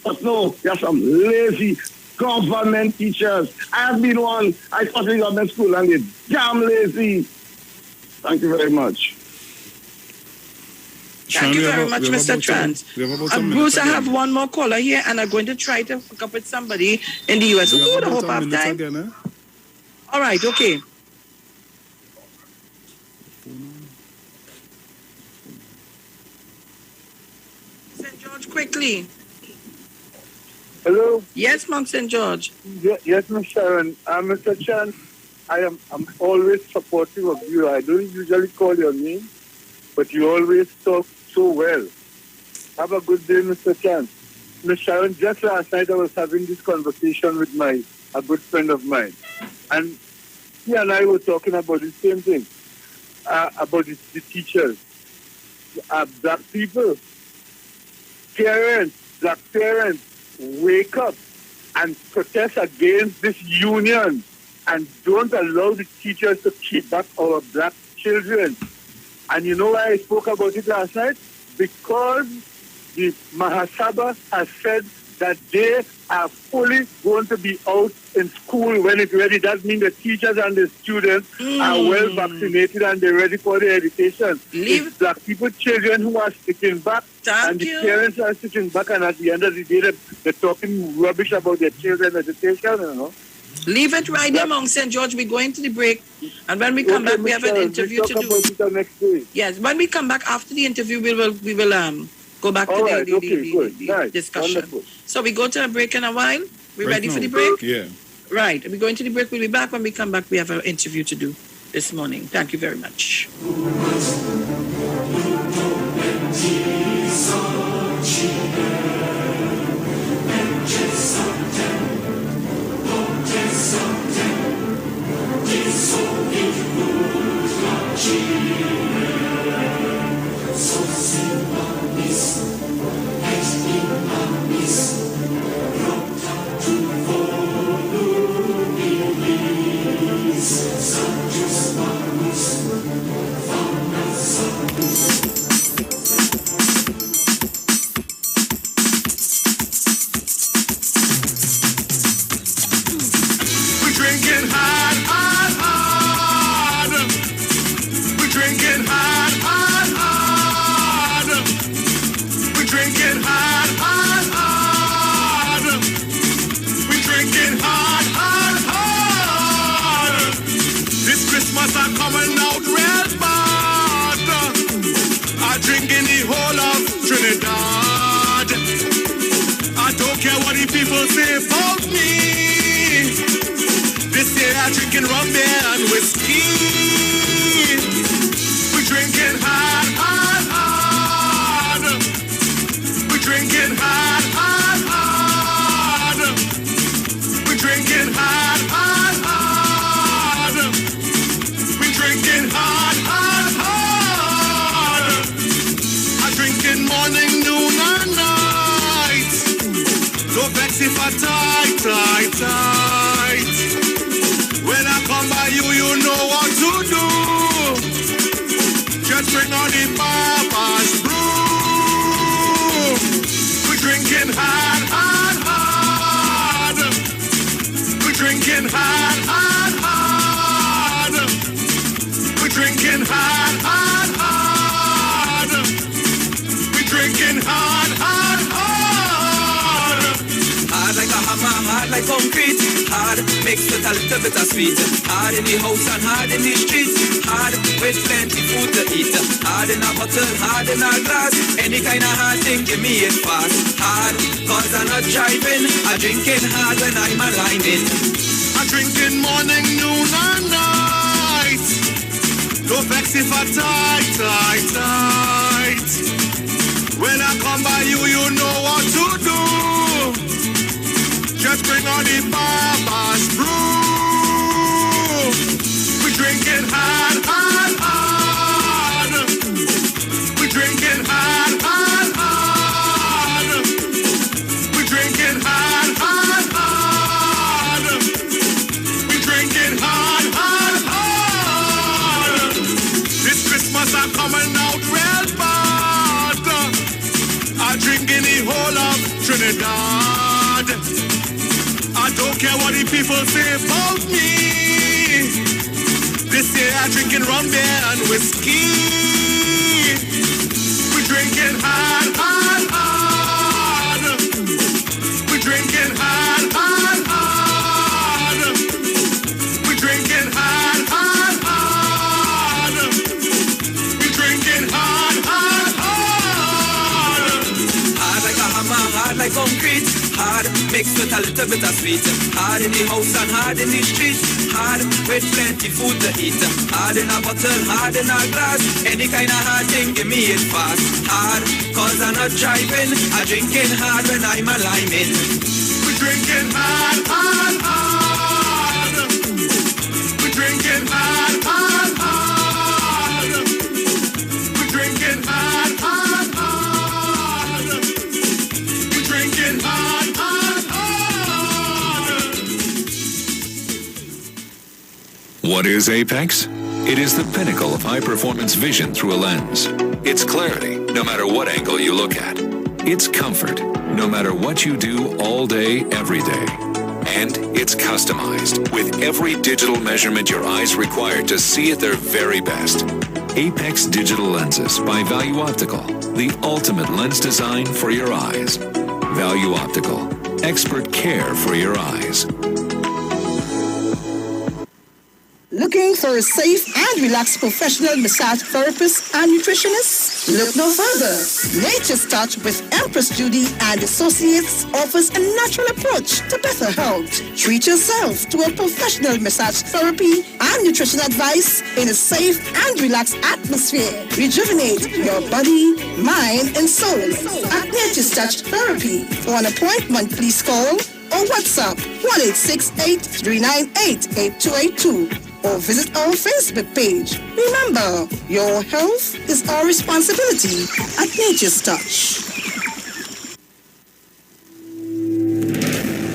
But no, there are some lazy government teachers. I've been one, I taught in government school, and they're damn lazy. Thank you very much. Thank you very much, Mr. Trans. Bruce, I have one more caller here, and I'm going to try to hook up with somebody in the U.S. I hope I have time. Again, All right, okay. St. George, quickly. Hello? Yes, Mount St. George. Yes, Ms. Sharon. Mr. Chan, I'm always supportive of you. I don't usually call your name, but you always talk so well. Have a good day, Mr. Chan. Ms. Sharon, just last night I was having this conversation with a good friend of mine. And he and I were talking about the same thing, about the teachers. Black people, black parents, wake up and protest against this union and don't allow the teachers to keep back our black children. And you know why I spoke about it last night? Because the Mahasabha has said that they are fully going to be out in school when it's ready. That means the teachers and the students are well vaccinated and they're ready for their education. It's black people, children who are sticking back, and the parents are sticking back, and at the end of the day, they're talking rubbish about their children's education, you know. Leave it right there, Mount St. George. We're going to the break. And when we come back, we have an interview to do. Next day. Yes, when we come back after the interview, we will go back to the discussion. Wonderful. So we go to a break in a while. We ready for the break? Yeah. Right. We're going to the break. We'll be back. When we come back, we have an interview to do this morning. Thank you very much. People say about me, they say I'm drinking rum, beer, and whiskey. We're drinking hard, hard, hard. We're drinking hard, hard, hard. We're drinking hard, hard, hard. We're drinking hard, hard, hard. I'm drinking morning, noon, and night. So vex if I tight, tight, tight. When I come by you, you know what to do. Just bring on the Papa's brew. We're drinking hard, hard, hard. We're drinking hard, hard, hard. We're drinking hard, hard, hard. We're drinking hard, hard, hard. Hard like a hammer, hard like concrete. Hard, mixed with a little bit of sweet. Hard in the house and hard in the streets. Hard, with plenty food to eat. Hard in a bottle, hard in a glass. Any kind of hard thing, give me it fast. Hard, not driving. I drinking hard when I'm aligning. I drinking morning, noon and night. Don't vex if I tight. When I come by you, you know what to do. Just bring on the Baba's brew. We drinking hard. We drinking hard. We drinking hard. We drinking hard. This Christmas I'm coming out real bad. I'm drinking the whole of Trinidad. I don't care what the people say about me. This year I'm drinking rum, beer, and whiskey. We drinking hard. We drinking hard. We drinking hard. We drinking hard. Hard like a hammer, hard like concrete. Hard mixed with a little bit of sweet. Hard in the house and hard in the street. Hard with plenty food to eat. Hard in a bottle, hard in a glass. Any kind of hard thing, give me it fast. Hard, cause I'm not driving. I'm drinking hard when I'm aligning. We drinking hard. We drinking hard. We drinking hard. We drinking hard. What is Apex? It is the pinnacle of high-performance vision through a lens. It's clarity, no matter what angle you look at. It's comfort, no matter what you do all day, every day. And it's customized, with every digital measurement your eyes require to see at their very best. Apex Digital Lenses by Value Optical, the ultimate lens design for your eyes. Value Optical, expert care for your eyes. Looking for a safe and relaxed professional massage therapist and nutritionist? Look no further. Nature's Touch with Empress Judy and Associates offers a natural approach to better health. Treat yourself to a professional massage therapy and nutrition advice in a safe and relaxed atmosphere. Rejuvenate your body, mind, and soul at Nature's Touch Therapy. For an appointment, please call or WhatsApp 1-868-398-8282. Or visit our Facebook page. Remember, your health is our responsibility at Nature's Touch.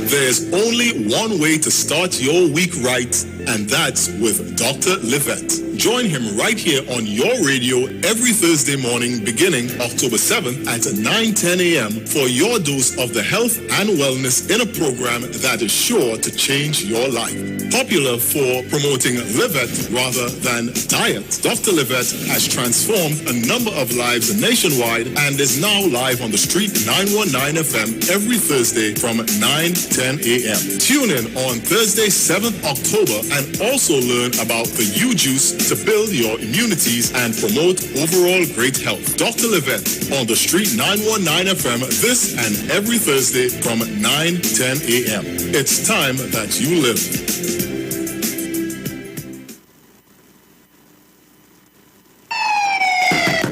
There's only one way to start your week right, and that's with Dr. Livette. Join him right here on your radio every Thursday morning beginning October 7th at 9:10 a.m. for your dose of the health and wellness in a program that is sure to change your life. Popular for promoting Livette rather than diet, Dr. Livette has transformed a number of lives nationwide and is now live on the Street 919 FM every Thursday from 9:10 a.m. Tune in on Thursday, 7th October and also learn about the U-Juice to build your immunities and promote overall great health. Dr. Livette on the Street 919 FM this and every Thursday from 9:10 a.m. It's time that you live.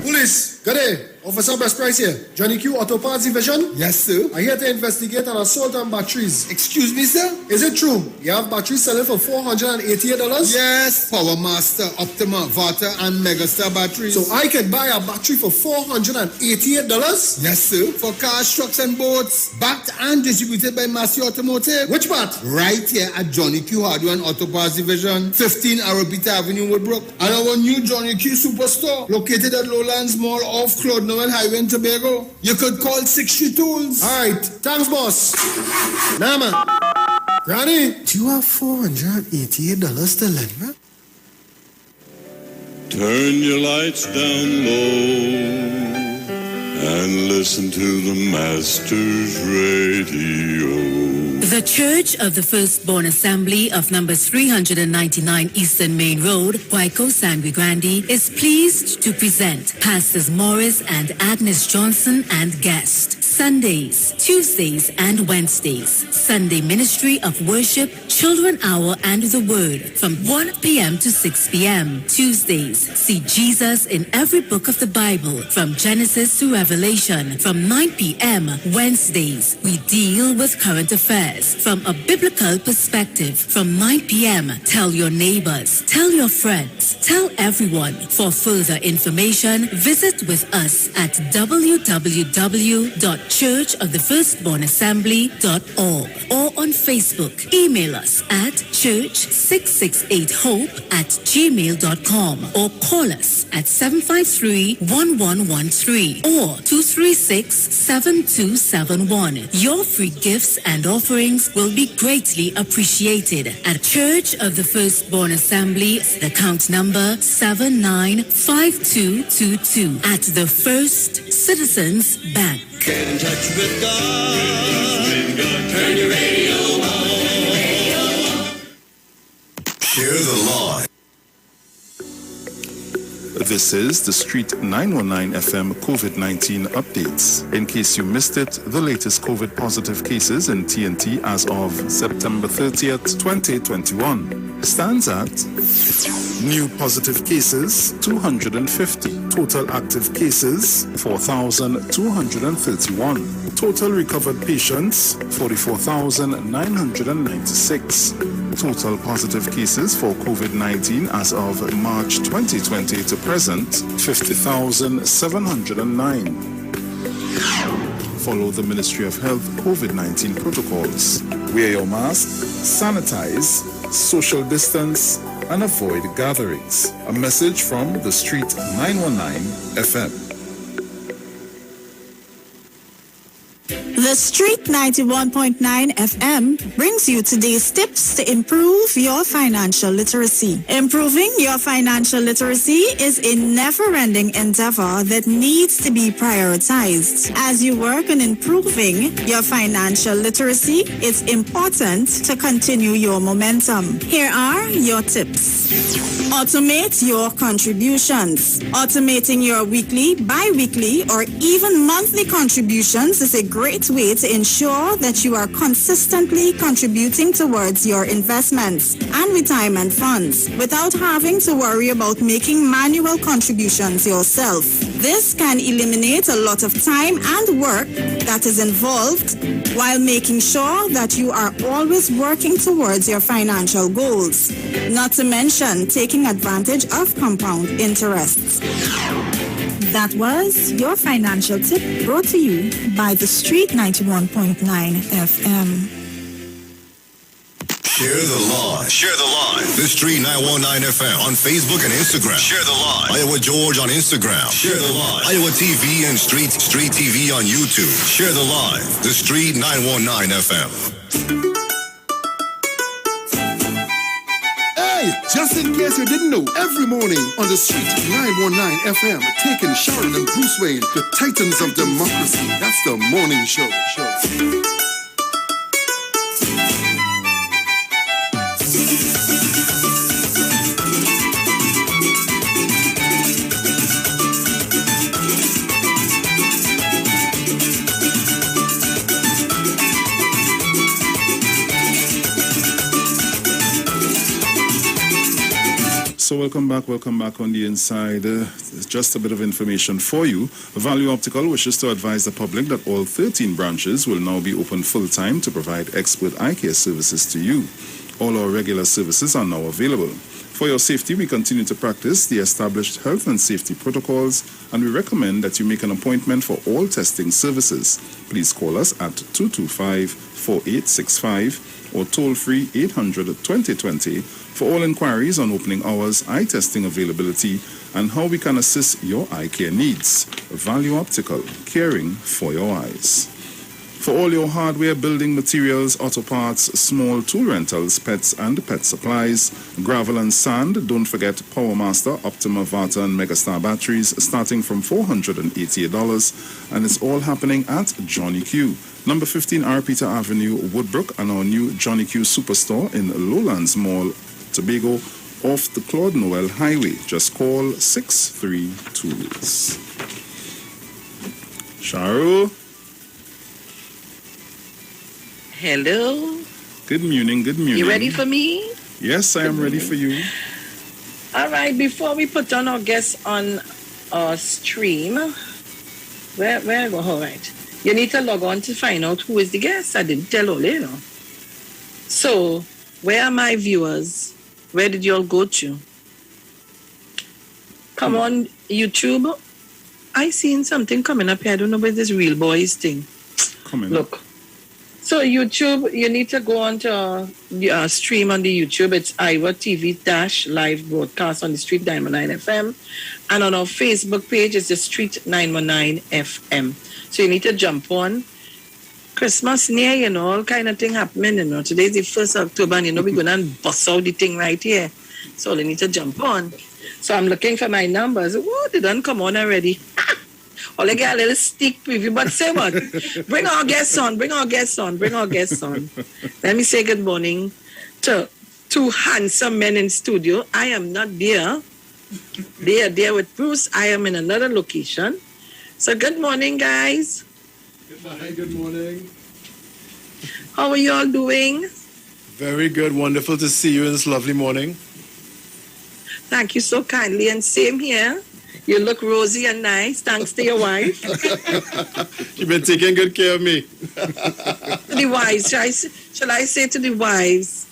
Police, good day. Officer Best Price here. Johnny Q Auto Parts Division? Yes, sir. I'm here to investigate an assault on batteries. Excuse me, sir? Is it true? You have batteries selling for $488? Yes. Power Master, Optima, Vata, and Megastar batteries. So I can buy a battery for $488? Yes, sir. For cars, trucks, and boats. Backed and distributed by Massey Automotive. Which part? Right here at Johnny Q Hardware and Auto Parts Division, 15 Arrowbita Avenue, Woodbrook. And our new Johnny Q Superstore, located at Lowlands Mall off Claude Noel Highway in Tobago. You could call 60 Tools. All right. Thanks, boss. Nah, man. Granny, do you have $488 to lend me? Turn your lights down low and listen to the Master's Radio. The Church of the Firstborn Assembly of number 399 Eastern Main Road, Waiko, Sangre Grande, is pleased to present Pastors Morris and Agnes Johnson and guest Sundays, Tuesdays, and Wednesdays. Sunday Ministry of Worship, Children Hour, and the Word from 1 p.m. to 6 p.m. Tuesdays, see Jesus in every book of the Bible from Genesis to Revelation from 9 p.m. Wednesdays, we deal with current affairs from a biblical perspective from 9 p.m. Tell your neighbors, tell your friends, tell everyone. For further information, visit with us at www.churchofthefirstbornassembly.org or on Facebook. Email us at church668hope@gmail.com or call us at 753-1113 or 236-7271. Your free gifts and offerings will be greatly appreciated at Church of the Firstborn Assembly, account number 795222 at the First Citizens Bank. Get in touch with God. Turn your radio on. Share the line. This is the Street 919 FM COVID-19 updates. In case you missed it, the latest COVID positive cases in TNT as of September 30th, 2021 stands at new positive cases 250, total active cases 4,231, total recovered patients 44,996. Total positive cases for COVID-19 as of March 2020 to present, 50,709. Follow the Ministry of Health COVID-19 protocols. Wear your mask, sanitize, social distance, and avoid gatherings. A message from the Street 919 FM. The Street 91.9 FM brings you today's tips to improve your financial literacy. Improving your financial literacy is a never-ending endeavor that needs to be prioritized. As you work on improving your financial literacy, it's important to continue your momentum. Here are your tips. Automate your contributions. Automating your weekly, bi-weekly, or even monthly contributions is a great way to ensure that you are consistently contributing towards your investments and retirement funds without having to worry about making manual contributions yourself. This can eliminate a lot of time and work that is involved while making sure that you are always working towards your financial goals, not to mention taking advantage of compound interests. That was your financial tip brought to you by the Street 91.9 FM. Share the line. Share the line. The Street 919 FM on Facebook and Instagram. Share the line. Iowa George on Instagram. Share the line. Iowa TV and Street TV on YouTube. Share the line. The Street 919 FM. Just in case you didn't know, every morning on the Street 919 FM, taking Sharon and Bruce Wayne, the titans of democracy. That's the morning show. So welcome back on the inside. Just a bit of information for you. Value Optical wishes to advise the public that all 13 branches will now be open full-time to provide expert eye care services to you. All our regular services are now available. For your safety, we continue to practice the established health and safety protocols, and we recommend that you make an appointment for all testing services. Please call us at 225-4865 or toll-free 800-2020 for all inquiries on opening hours, eye testing availability, and how we can assist your eye care needs. Value Optical, caring for your eyes. For all your hardware, building materials, auto parts, small tool rentals, pets and pet supplies, gravel and sand, don't forget PowerMaster, Optima, Vata and Megastar batteries starting from $488, and it's all happening at Johnny Q. Number 15 R. Peter Avenue, Woodbrook, and our new Johnny Q Superstore in Lowlands Mall, Tobago, off the Claude Noel Highway. Just call 632. Sharon? Hello. Good morning, good morning. You ready for me? Yes, I am ready for you. All right, before we put on our guests on our stream, where go? All right. You need to log on to find out who is the guest. I didn't tell all, you know. So, where are my viewers? Where did you all go to? Come on, YouTube. I seen something coming up here. I don't know about this Real Boys thing. Look. So YouTube, you need to go on to stream on the YouTube. It's IWER TV- live broadcast on the Street 919 FM. And on our Facebook page, it's the Street 919 FM. So you need to jump on. Christmas near, you know, all kind of thing happening, you know. Today's the 1st of October, and you know, we're going to bust out the thing right here. So you need to jump on. So I'm looking for my numbers. Oh, they done come on already. Or I get a little sneak preview, but say what? Bring our guests on. Let me say good morning to two handsome men in studio. I am not there. They are there with Bruce. I am in another location. So good morning, guys. Good morning. How are you all doing? Very good. Wonderful to see you in this lovely morning. Thank you so kindly. And same here. You look rosy and nice, thanks to your wife. You've been taking good care of me. The wives, shall I say to the wives?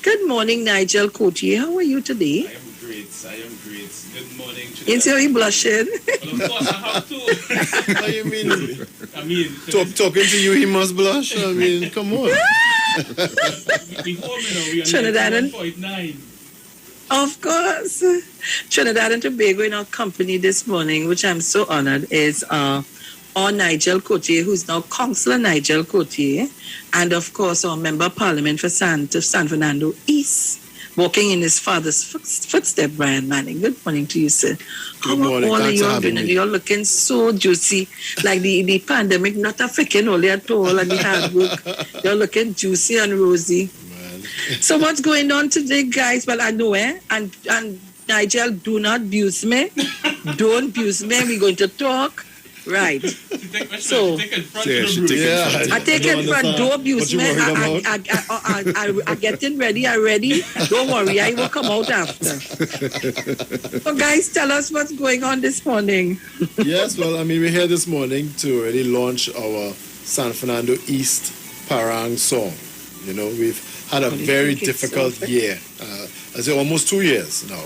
Good morning, Nigel Cotier. How are you today? I am great. Good morning. You see how you blushing? Well, of course, I have to. How you mean? Talking to you, he must blush. I mean, come on. We home, you know, we are Trinidad and 1.9. Of course. Trinidad and Tobago in our company this morning, which I'm so honored, is our Nigel Cotier, who's now Councillor Nigel Cotier, and of course our Member of Parliament for San Fernando East, walking in his father's footsteps, Brian Manning. Good morning to you, sir. Good morning. How are all of Thanks you for all having doing? me. You're looking so juicy, like the pandemic not affecting only at all, and the hard work. You're looking juicy and rosy. So what's going on today, guys? Well, I know, and Nigel, do not abuse me. Don't abuse me. We're going to talk. Right. So, I take it front. Don't abuse me. I getting ready. I'm ready. Don't worry. I will come out after. So, guys, tell us what's going on this morning. Yes, well, I mean, we're here this morning to really launch our San Fernando East Parang song. You know, we've had a very difficult year. I say almost 2 years now,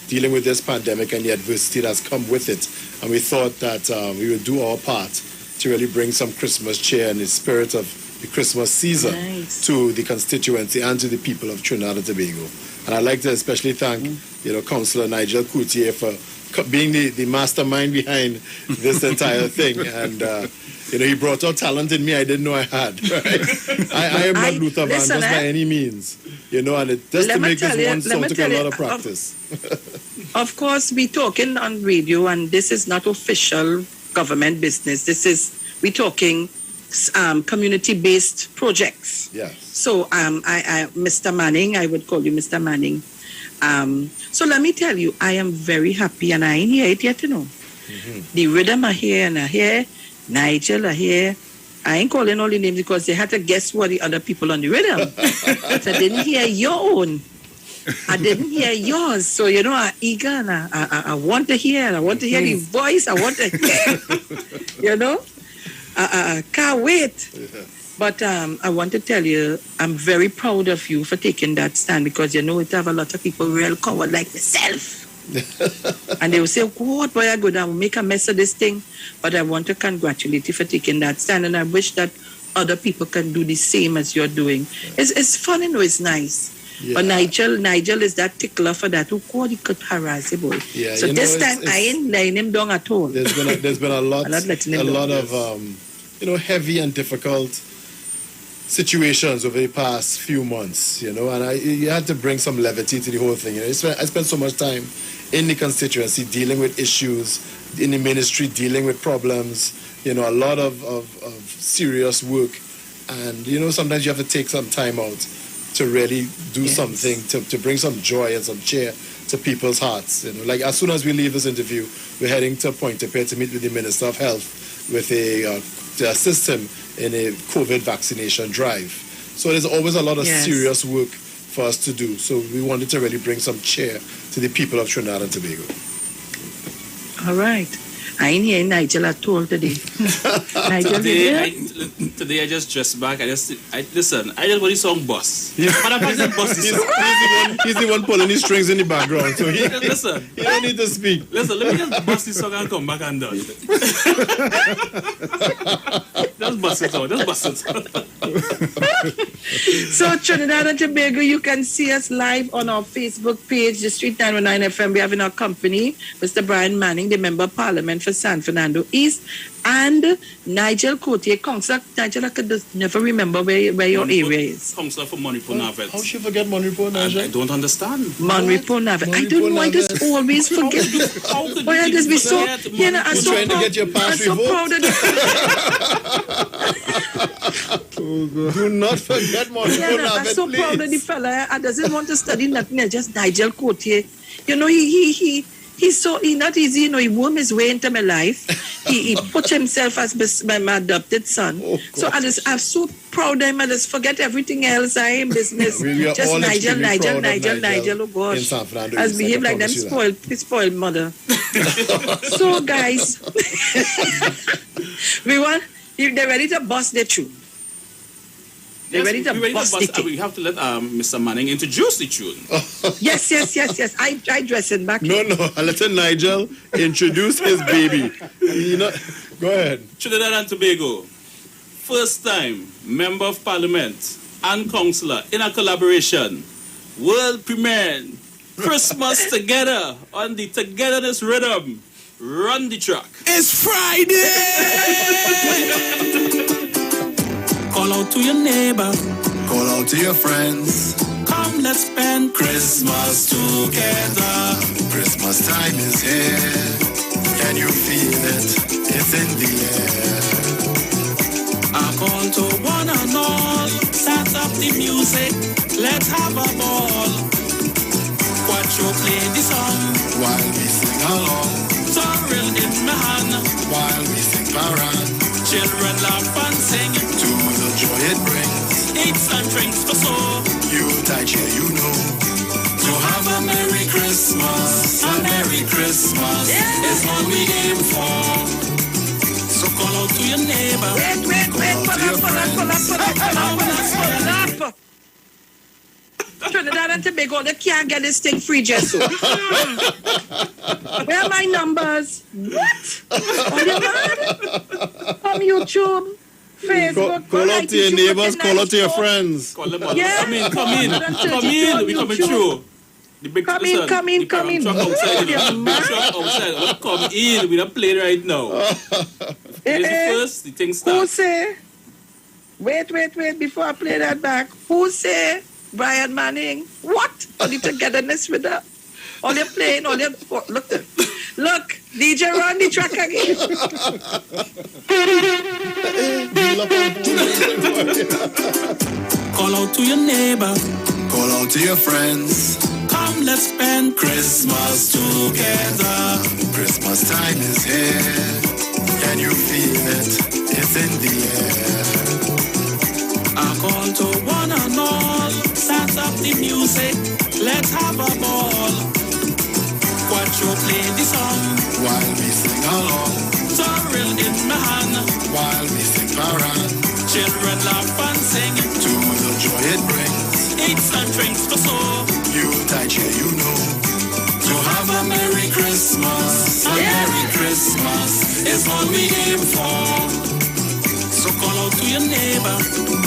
dealing with this pandemic and the adversity that's come with it. And we thought that we would do our part to really bring some Christmas cheer and the spirit of the Christmas season to the constituency and to the people of Trinidad and Tobago. And I'd like to especially thank, Councillor Nigel Cotier for being the mastermind behind this entire thing. And, he brought out talent in me I didn't know I had. Right? I am not Luther Vandross by any means. And just to make this one song took a lot of practice. Of course, we talking on radio, and this is not official government business. We talking community-based projects. Yes. So, Mr. Manning, I would call you Mr. Manning. So let me tell you, I am very happy, and I ain't hear it yet, The rhythm are here, and I hear Nigel are here. I ain't calling all the names because they had to guess what the other people on the rhythm. But I didn't hear your own. I didn't hear yours. So, I'm eager and I want to hear. I want to hear the voice. I want to hear, I can't wait. But I want to tell you, I'm very proud of you for taking that stand because, it have a lot of people real coward like myself. And they will say, what boy, I go down, make a mess of this thing. But I want to congratulate you for taking that stand. And I wish that other people can do the same as you're doing. It's fun, it's nice. Yeah. But Nigel is that tickler for that. Oh God, he could harass the boy. Yeah, so this time I ain't laying him down at all. There's been a lot of heavy and difficult situations over the past few months, and you had to bring some levity to the whole thing. I spent so much time in the constituency dealing with issues, in the ministry dealing with problems, a lot of serious work. And, sometimes you have to take some time out to really do something, to bring some joy and some cheer to people's hearts. Like as soon as we leave this interview, we're heading to Pointe-a-Pierre to meet with the Minister of Health with a to assist him in a COVID vaccination drive. So there's always a lot of serious work for us to do. So we wanted to really bring some cheer to the people of Trinidad and Tobago. All right. I ain't hearing Nigel at all today. Nigel, today I just dressed back. I listen. I just want the song Boss. He's the one pulling his strings in the background. So he don't need to speak. Listen, let me just bust this song and come back and done. Just bust it out. Just bust it out. So Trinidad and Tobago, you can see us live on our Facebook page, the Street 919 FM. We have in our company Mr. Brian Manning, the Member of Parliament for San Fernando East, and Nigel Cotier, Councillor. Nigel, I could just never remember where your area is. Councillor for Manipur Navet. How should you forget Manipur, Nigel? I don't understand. Manipur Navet. I don't know why this always forget. Why I just be so, you know, I'm so trying to get your past revoked. proud of Do not forget Manipur Navet, I'm so proud of the fella. I doesn't want to study nothing else, just Nigel Cotier. You know, he's so not easy, you know, he wormed his way into my life. He put himself as my adopted son. So I'm so proud of him. I just forget everything else. I am business. Just Nigel, oh gosh. As behave like them spoiled mother. So guys, they're ready to bust their tune. They're ready to bust the tune. We have to let Mr. Manning introduce the tune. Yes. I dress it back. No. I let Nigel introduce his baby. Go ahead. Trinidad and Tobago. First time Member of Parliament and Councillor in a collaboration. World premiere. Christmas together on the Togetherness Rhythm. Run the track. It's Friday! Call out to your neighbor. Call out to your friends. Come, let's spend Christmas together. Christmas time is here. Can you feel it? It's in the air. I call to one and all. Start up the music. Let's have a ball. Quattro play the song while we sing along. Sorrel in my hand while we sing Paran. Children laugh and sing to the joy it brings. Eats and drinks for so. You tight here, you know. To have a Merry Christmas, a Merry Christmas is what we aim for. So call out to your neighbor. Wait, pull up. Trinidad and Tobago, they can't get this thing free, Jesu. Where are my numbers? What? Are you mad? On YouTube, Facebook. Call out to your neighbors, call out to your friends. Call them all. Come in. We coming through. Come in. Truck outside. Come in. We don't play right now. First, the thing starts. Who say? Wait, before I play that back. Who say? Brian Manning, what? Are you togetherness with that? All you're playing, look, DJ run the track again. Call out to your neighbor. Call out to your friends. Come, let's spend Christmas together. Christmas time is here. Can you feel it? It's in the air. I call to one and all. Start up the music, let's have a ball. Quattro play the song while we sing along. Sorrel in my hand while we sing Paran. Children laugh and sing to the joy it brings. Eats and drinks for so. You tight here, you know. To have a Merry Christmas, a Merry Christmas is what we aim for. So call out to your neighbor.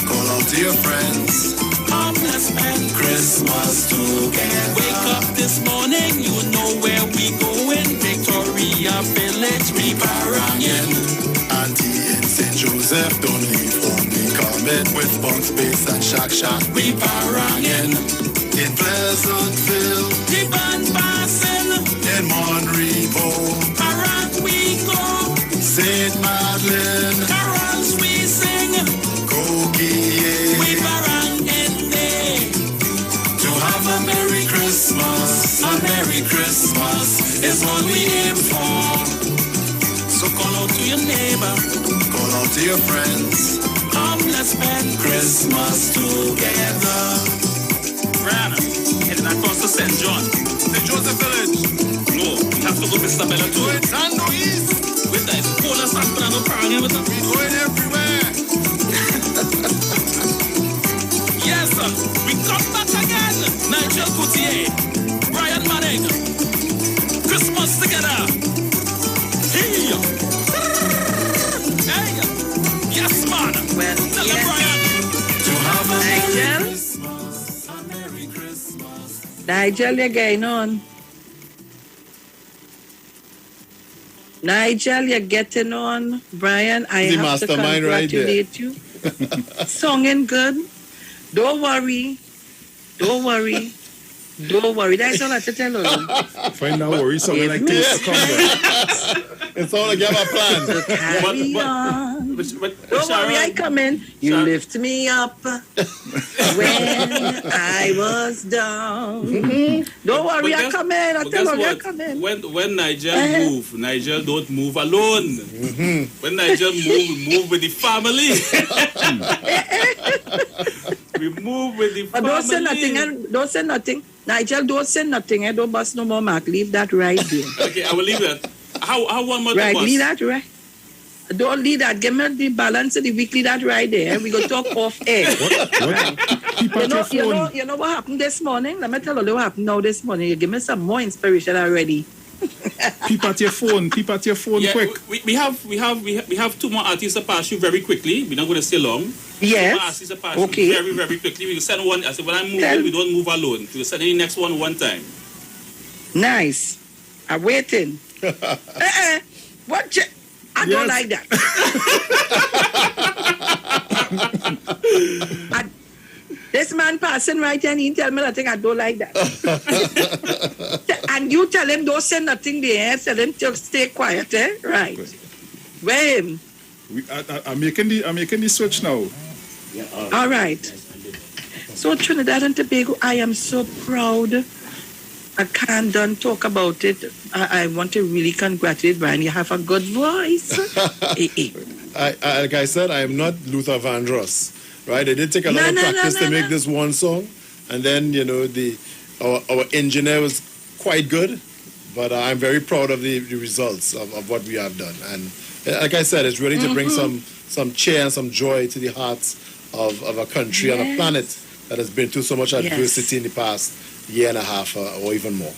Call out to your friends. Come, let's spend Christmas together. Wake up this morning, you know where we going. Victoria Village, we Parangin. Auntie in St. Joseph, don't leave home. We coming with Box Base and Shack, we Parangin. In Pleasantville, the band passing. In Monrepo, Parang we go. St. Madeleine, carols we sing. Kogie, we Parangin day. To have a Merry Christmas, a Merry Christmas is what we aim for. So call out to your neighbor. Call call out to your friends. Come, let's spend Christmas together. Brianna, heading across to St. John. St. Joseph Village. No, we have to go to Isabella too. It's Ando East. Wait, that is cool as San Fernando Parang with us. We going everywhere. Yes, sir. We come back again. Nigel Coutier, Brian Manning. Christmas together. Hey. Hey. Yes, man. Well, tell yes. Brian. To have a Nigel? Merry Christmas. Nigel, you're getting on. Nigel, you're getting on. Brian, I The have to mastermind right there. congratulate you. Songing good. Don't worry. Don't worry. Don't worry. That's all I have to tell you. Find out worry something like this. It's all like you have a plan. So carry on. But Don't worry, I come in. You Sharon. lift me up when I was down. Don't worry, I come in. I tell you, I come in. When Nigel move, Nigel don't move alone. When Nigel move with the family. We move with the But family. don't say nothing. Don't say nothing. Nigel, don't say nothing. Don't bust no more mark. Leave that right there. Okay, I will leave that. How one more Right, bus? leave that right. Don't leave that. Give me the balance of the week. Leave that right there. We go talk off air. Right. You know what happened this morning? Let me tell you what happened now this morning. You give me some more inspiration already. Peep at your phone. Peep at your phone quick. We have 2 more artists to pass you very quickly. We're not going to stay long. Yes. 2 more artists to pass Okay. you very, very quickly. We will send one. I said, when I'm moving, we don't move alone. We will send the next one time. Nice. I'm waiting. What? I don't like that. This man passing right here and he tell me nothing. I don't like that. And you tell him don't say nothing there. Tell him to stay quiet. Right. When? I'm making the switch now. All right. So Trinidad and Tobago, I am so proud. I can't done talk about it. I want to really congratulate Brian. You have a good voice. Like I said, I am not Luther Vandross, right? I did take a lot of practice to make this one song, and then our engineer was quite good, but I'm very proud of the results of what we have done. And like I said, it's really to bring some cheer and some joy to the hearts of a country and a planet that has been through so much adversity in the past year and a half or even more.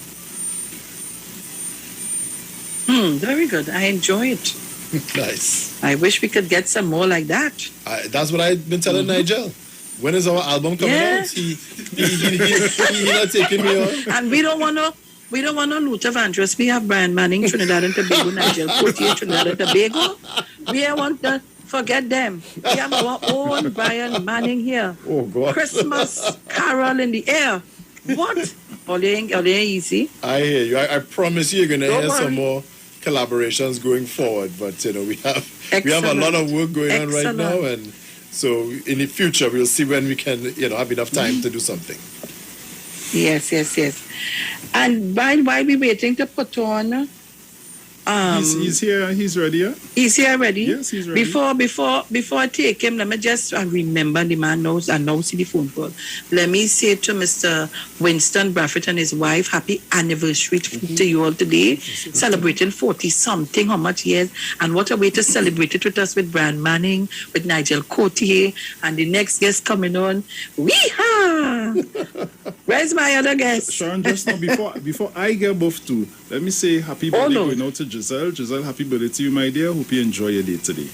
Very good. I enjoy it. Nice. I wish we could get some more like that. That's what I've been telling Nigel. When is our album coming out? He not taking me on. And we don't want to Luther Vandross. We have Brian Manning, Trinidad and Tobago, Nigel Coutier, Trinidad and Tobago. We don't want to forget them. We have our own Brian Manning here. Oh, God. Christmas carol in the air. What? All ain't easy. I hear you. I promise you're going to hear some more collaborations going forward. But, we have a lot of work going on right now. And so in the future, we'll see when we can, have enough time to do something. Yes. And while we waiting to put on... he's here. He's ready. Yeah? He's here ready. Yes, he's ready. Before I take him, let me just remember the man knows. I now see the phone call. Let me say to Mr. Winston Braffett and his wife, happy anniversary to you all today. Celebrating 40-something, how much years, and what a way to celebrate it with us with Brian Manning, with Nigel Coutier, and the next guest coming on. Wee-ha! Where's my other guest? Sharon, just now, before I get both two, let me say happy birthday going out to Giselle. Giselle, happy birthday to you, my dear. Hope you enjoy your day today.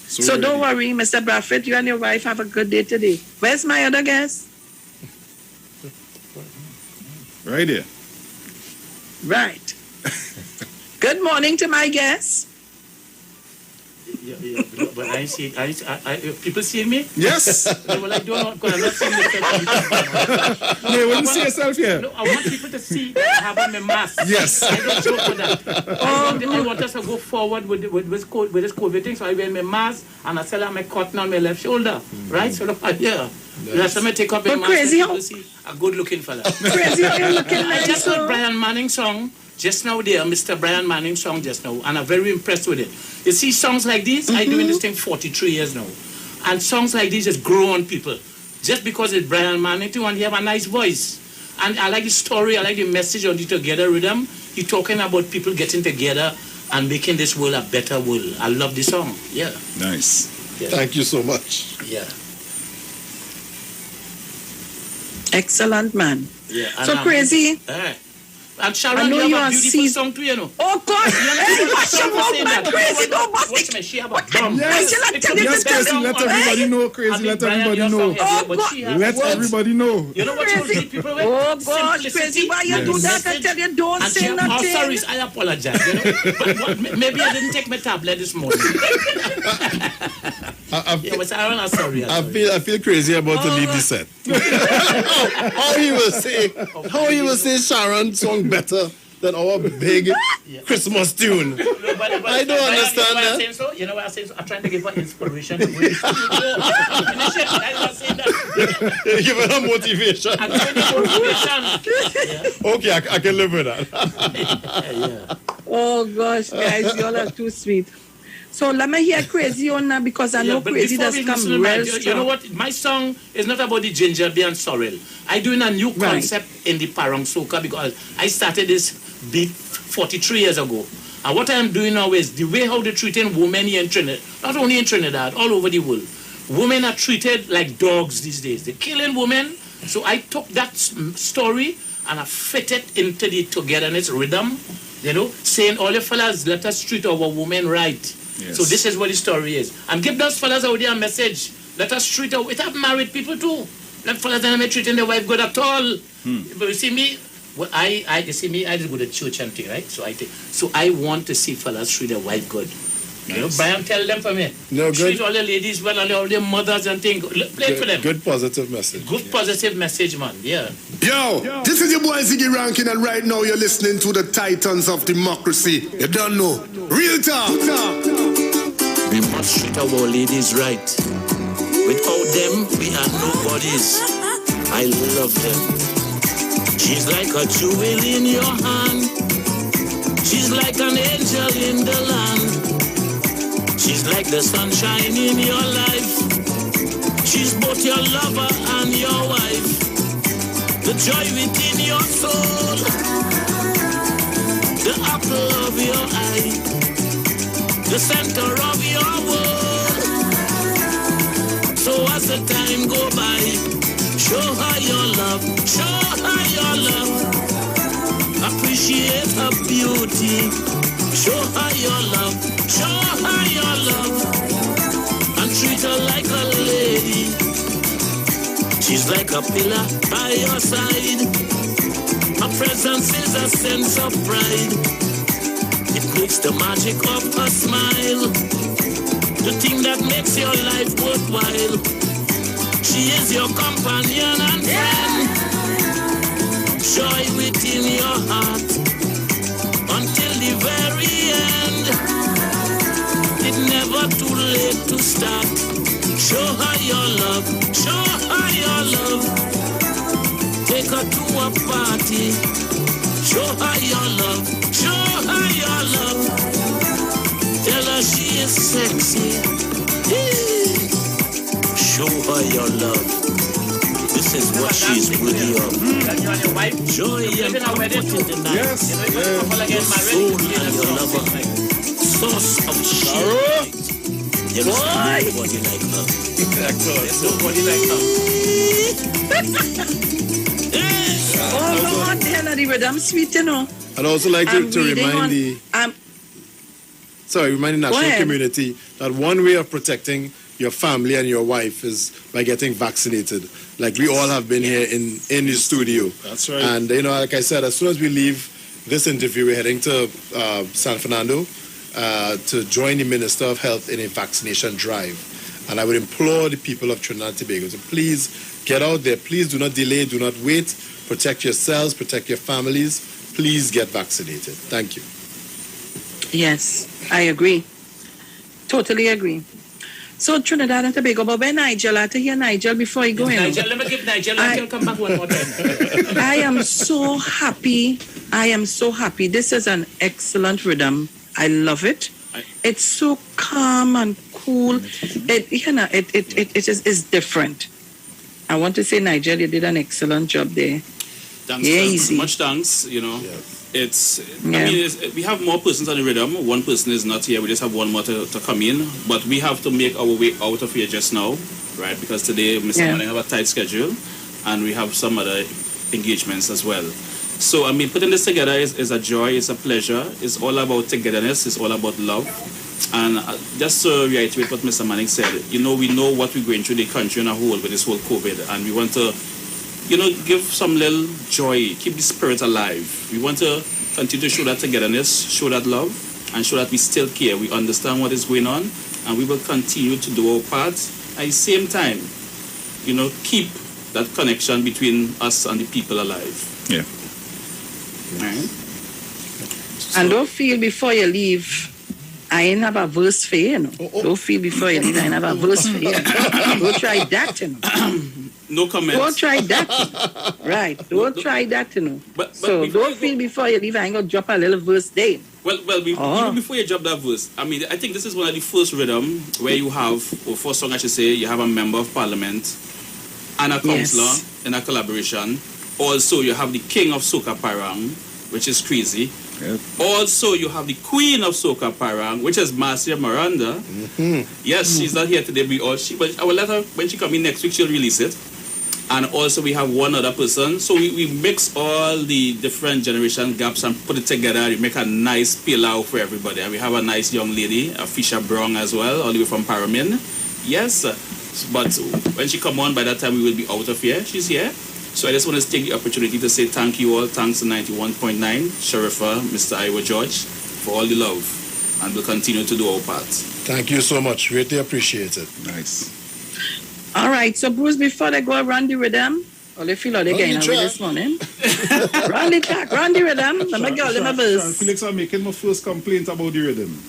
So don't worry, Mr. Braffett, you and your wife have a good day today. Where's my other guest? Right here. Right. Good morning to my guest. Yeah, but I see, people see me? Yes. Well, I don't know, because I'm not seeing myself. No, you wouldn't see yourself here. No, I want people to see that I have on my mask. Yes. I don't joke with that. I want us to go forward with this COVID thing, so I wear my mask and I still have my cotton on my left shoulder. Right? So look, yeah. Last time I take up my mask, people see a good looking fella. Crazy how you're looking like I just heard Brian Manning song. just now there, Mr. Brian Manning song just now, and I'm very impressed with it. You see, songs like these, I'm doing this thing 43 years now. And songs like these just grow on people. Just because it's Brian Manning too, and he have a nice voice. And I like the story, I like the message on the Together Rhythm. He's talking about people getting together and making this world a better world. I love the song, yeah. Nice. Yeah. Thank you so much. Yeah. Excellent, man. Yeah. So crazy. And Sharon, I know you you have are a beautiful song too, you know. Oh, God. Hey, watch your mouth, man. Crazy, don't bust Watch me, she have a bomb. Yes, yes, Crazy, let everybody know, Crazy, let everybody know. Oh, God. Let everybody know. You know what you see people with? Oh, God, Crazy, why you do that? I tell you, don't say nothing. Oh, sorry, I apologize, you know. But maybe I didn't take my tablet this morning. I'm sorry. I feel crazy about to leave the set. How he will say Sharon song better than our big Christmas tune. I don't understand that. You know what I'm saying? So I'm trying to give her inspiration. Give her a motivation. Okay, I can live with that. Oh gosh, guys, y'all are too sweet. So let me hear Crazy on now because I know Crazy does come real strong. You know what? My song is not about the ginger beer and sorrel. I'm doing a new concept in the Parang Soca because I started this beat 43 years ago. And what I am doing now is the way how they're treating women here in Trinidad, not only in Trinidad, all over the world. Women are treated like dogs these days. They're killing women. So I took that story and I fit it into the togetherness rhythm, you know, saying all the fellas, let us treat our women right. Yes. So this is what the story is. And give those fellas out there a message. Let us treat our... It have married people too. Let fellas not treating their wife good at all. But you see me... Well, you see me, I just go to church and thing, right? So I want to see fellas treat their wife good. You know, Brian, tell them for me. No, good. Treat all the ladies well and all their mothers and things. Play it for them. Good positive message. Good positive message, man. Yeah. Yo, this is your boy Ziggy Rankin, and right now you're listening to the Titans of Democracy. You don't know. Real talk. We must treat our ladies right. Without them, we are nobodies. I love them. She's like a jewel in your hand. She's like an angel in the land. She's like the sunshine in your life. She's both your lover and your wife. The joy within your soul. The apple of your eye. The center of your world. So as the time go by, show her your love. Show her your love. Appreciate her beauty. Show her your love. Show her your love. And treat her like a lady. She's like a pillar by your side. Her presence is a sense of pride. It makes the magic of her smile. The thing that makes your life worthwhile. She is your companion and friend. Joy within your heart until the very end. It's never too late to start. Show her your love. Show her your love. Take her to a party. Show her your love. Show her your love. Tell her she is sexy. Show her your love. This is what she's worthy of. Joy and comfort in the night. Yes. Your soul and your lover. Source of shine. There is nobody like her. There's nobody like her. Oh, Lord, the hell of the rhythm sweet, you know. I'd also like to remind the national community that one way of protecting your family and your wife is by getting vaccinated. Like we all have been here in the studio. That's right. And, you know, like I said, as soon as we leave this interview, we're heading to San Fernando to join the Minister of Health in a vaccination drive. And I would implore the people of Trinidad and Tobago to please get out there. Please do not delay, do not wait. Protect yourselves, protect your families. Please get vaccinated. Thank you. Yes, I agree. Totally agree. So Trinidad and Tobago, but when Nigel, I have to hear Nigel before you go in. Nigel, let me give Nigel, he'll come back one more time. I am so happy. This is an excellent rhythm. I love it. It's so calm and cool. It is different. I want to say, Nigel, you did an excellent job there. Thanks, easy. Much thanks. You know, we have more persons on the rhythm. One person is not here. We just have one more to come in. But we have to make our way out of here just now, right? Because today, Mr. Manning have a tight schedule, and we have some other engagements as well. So, I mean, putting this together is a joy, it's a pleasure. It's all about togetherness, it's all about love. And just to reiterate what Mr. Manning said, you know, we know what we're going through the country in a whole with this whole COVID, and we want to, you know, give some little joy, keep the spirit alive. We want to continue to show that togetherness, show that love, and show that we still care. We understand what is going on, and we will continue to do our part. At the same time, you know, keep that connection between us and the people alive. Yeah. Right. And don't feel before you leave, I ain't have a verse for you, Don't feel before you leave, I ain't have a verse for you. Don't try that, No comments. Don't try that. Right. Don't try that, But so don't feel before you leave, I ain't going to drop a little verse there. Well, even before you drop that verse, I mean, I think this is one of the first rhythm where you have, or first song I should say, you have a member of parliament and a councillor in a collaboration. Also, you have the king of Soca Parang, which is crazy. Yep. Also, you have the queen of Soca Parang, which is Marcia Miranda. Mm-hmm. Yes, she's not here today, but I will let her, when she comes in next week, she'll release it. And also, we have one other person. So we mix all the different generation gaps and put it together. We make a nice pillow for everybody. And we have a nice young lady, a Fisher Brown as well, all the way from Paramin. Yes, but when she come on, by that time, we will be out of here. She's here. So I just want to take the opportunity to say thank you all. Thanks to 91.9, Sherifa, Mr. IWER George, for all the love. And we'll continue to do our part. Thank you so much. Greatly appreciate it. Nice. All right. So, Bruce, before they go run the rhythm, or they feel like they're getting away this morning. Run the track, run the rhythm. Let me go, let me verse. Felix, I'm making my first complaint about the rhythm.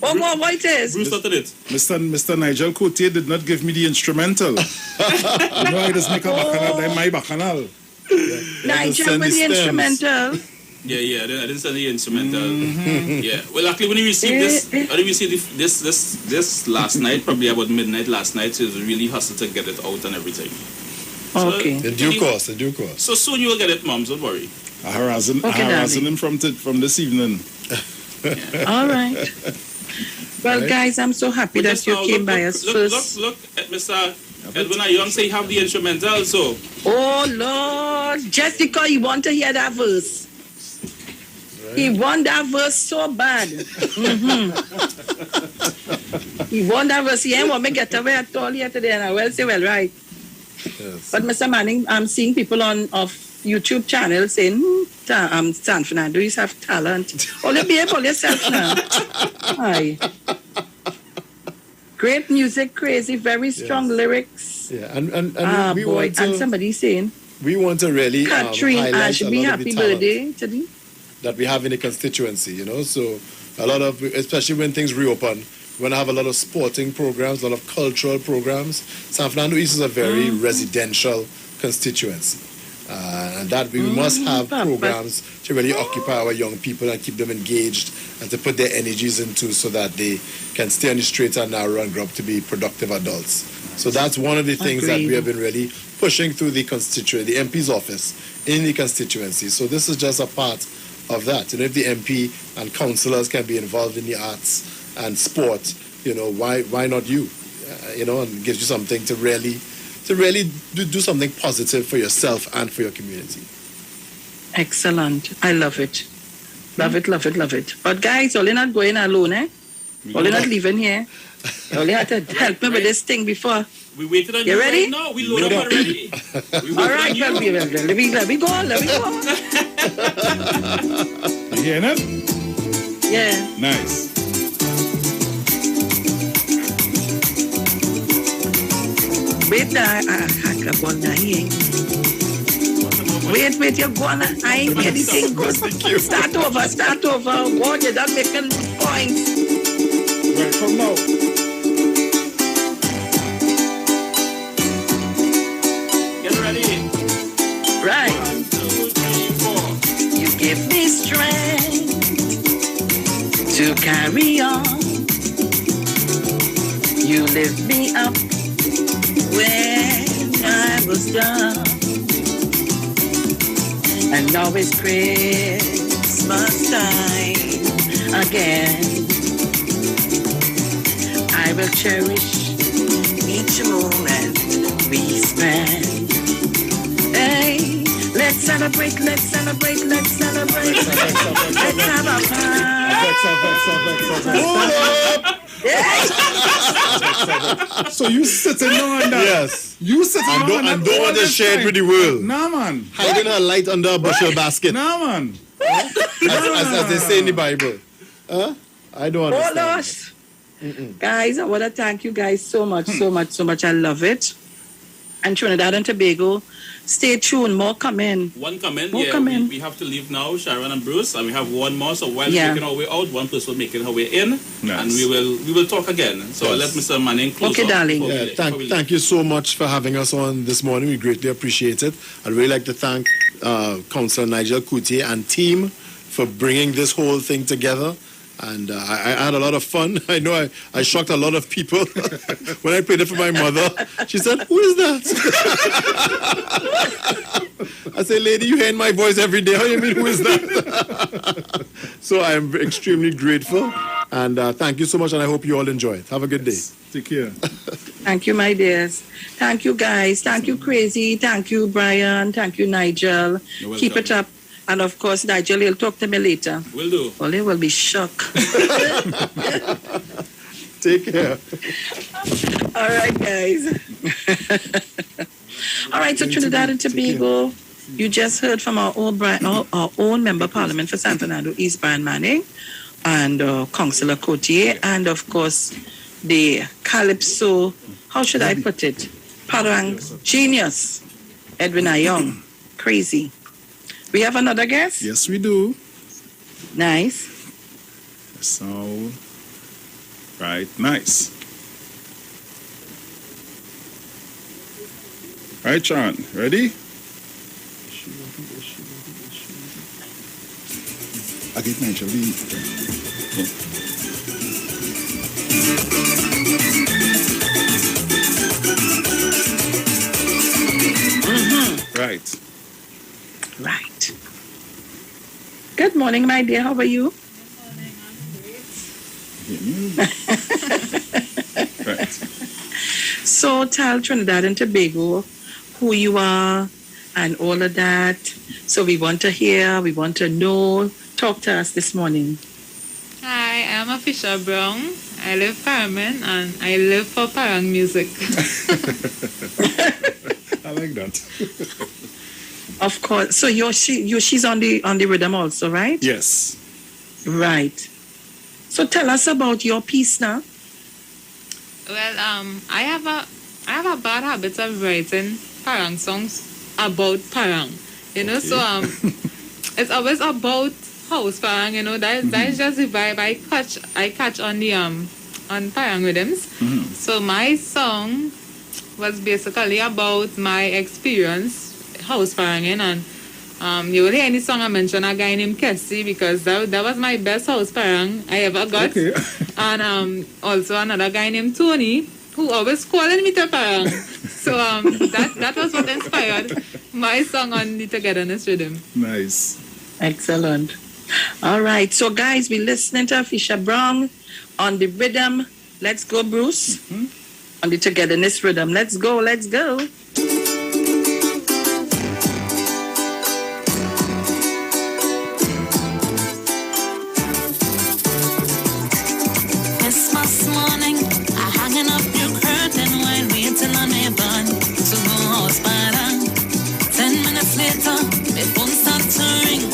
What it is? Bruce started it. Mr. Nigel Cotier did not give me the instrumental. You know, I just make a bacchanal, then my bacchanal. Nigel with the instrumental. Yeah, I didn't send the instrumental. Mm-hmm. Yeah. Well, actually, when we received this last night, probably about midnight last night, so it was really hustle to get it out and everything. Okay. So, the due course. So soon you'll get it, Mom. Don't worry. I'm harassing him from this evening. Yeah. All right. Well, guys, I'm so happy that you came by us first. Look at Mr. Edwin Young say you have the instrumental, so. Oh, Lord. Just because he want to hear that verse. Right. He want that verse so bad. Mm-hmm. He want that verse. He ain't want me get away at all here today. And I will say, well, right. Yes. But, Mr. Manning, I'm seeing people on YouTube channel saying, San Fernando, you have talent. Only be able yourself now. Aye. Great music, crazy, very strong lyrics. Yeah, and we want to, and somebody saying, we want to really Catherine Ashby, happy birthday today. That we have in the constituency, so a lot of, especially when things reopen, we're going to have a lot of sporting programs, a lot of cultural programs. San Fernando East is a very residential constituency. And that we must have programs to really occupy our young people and keep them engaged and to put their energies into so that they can stay on the straight and narrow and grow up to be productive adults. So that's one of the things that we have been really pushing through the constituency, the MP's office in the constituency. So this is just a part of that. If the MP and councillors can be involved in the arts and sport, why not you? And gives you something to really do something positive for yourself and for your community. Excellent. I love it. Love it, love it, love it. But guys, you're not going alone, eh? You're not leaving here. You only have to help me with this thing before. We waited on you. You ready? Right now. We load up already. All right, let me go. You hearing it? Yeah. Nice. Wait, you're gonna. I ain't hear the thing good. Start over. God, you're not making points. Right, from now. carry on. You lift me up when I was down. And now it's Christmas time again. I will cherish each moment we spend. Hey, let's celebrate, let's celebrate, let's celebrate. Let's have a party. So you sitting on that? Yes. You sitting on that? And don't want to share it with the world. Nah, man. Hiding her light under a bushel basket. Nah, man. As they say in the Bible. I don't understand. Guys, I want to thank you guys so much, so much, so much. I love it. And Trinidad and Tobago, stay tuned. More come in. One come in. More Yeah, come in. we have to leave now, Sharon and Bruce, and we have one more. So while Yeah. making our way out, one person will making her way in, Nice. and we will talk again. So Yes. let Mr. Manning close. Okay, off darling. before Yeah, we- before we leave. thank you so much for having us on this morning. We greatly appreciate it. I'd really like to thank Councillor Nigel Coutier and team for bringing this whole thing together. And I had a lot of fun. I know I shocked a lot of people when I played it for my mother. She said, "Who is that?" I said, "Lady, you hear my voice every day. How do you mean, who is that?" So I'm extremely grateful. And thank you so much. And I hope you all enjoy it. Have a good day. Take care. Thank you, my dears. Thank you, guys. Thank you, Crazy. Thank you, Brian. Thank you, Nigel. You're Keep it welcome. up. And of course, Nigel, he'll talk to me later. Will do. Well, he will be shocked. Take care. All right, guys. All right, so Trinidad and Tobago, you just heard from our own member of parliament for San Fernando East, Brian Manning, and Councillor Coutier, and of course, the Calypso, how should I put it? Parang genius, Edwin Ayong. Crazy. We have another guest? Yes, we do. Nice. So, right, nice. All right, Sharon, ready? I get Nigel. Right. Right. Good morning, my dear. How are you? Right. So tell Trinidad and Tobago who you are and all of that. So we want to hear, we want to know. Talk to us this morning. Hi, I'm a Fisher Brown. I live Parliament and I live for Parang music. I like that. Of course. So she's on the rhythm also, right? Yes. Right. So tell us about your piece now. Well, I have a bad habit of writing Parang songs about Parang. You know, so it's always about house Parang. You know, that is just the vibe I catch on the on Parang rhythms. So my song was basically about my experience house paranging, and you will hear any song I mention a guy named Kessie because that was my best house parang I ever got. Okay. And also another guy named Tony who always calling me to parang. So that was what inspired my song on the Togetherness rhythm. Nice. Excellent. All right. So guys, we're listening to Fisher Brown on the rhythm. Let's go, Bruce. On the Togetherness rhythm. Let's go. Let's go. Christmas morning, I hanging up your curtain while waiting on a van to go house parang. 10 minutes later, the phone starts to ring.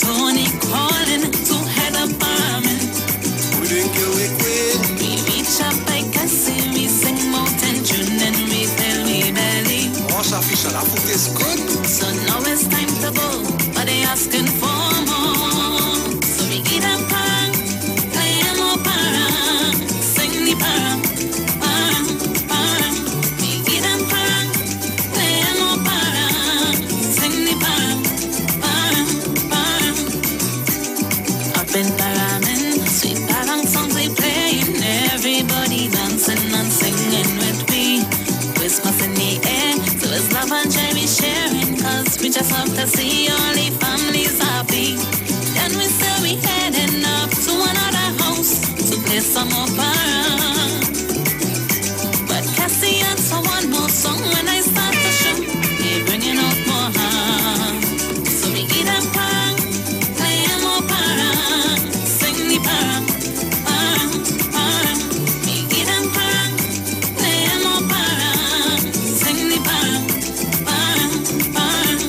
Tony calling to head up parliament. We reach up, I can see me sing mountain tune and we tell me belly. just love to see all the families happy. Then we say we heading up to another house to play some more parang. But Cassie asks for one more song when I start to show. They're bringing out more harm. So we eat them parang, play them more parang, sing the parang, parang, parang. We eat them parang, play them more parang, sing the parang, parang, parang.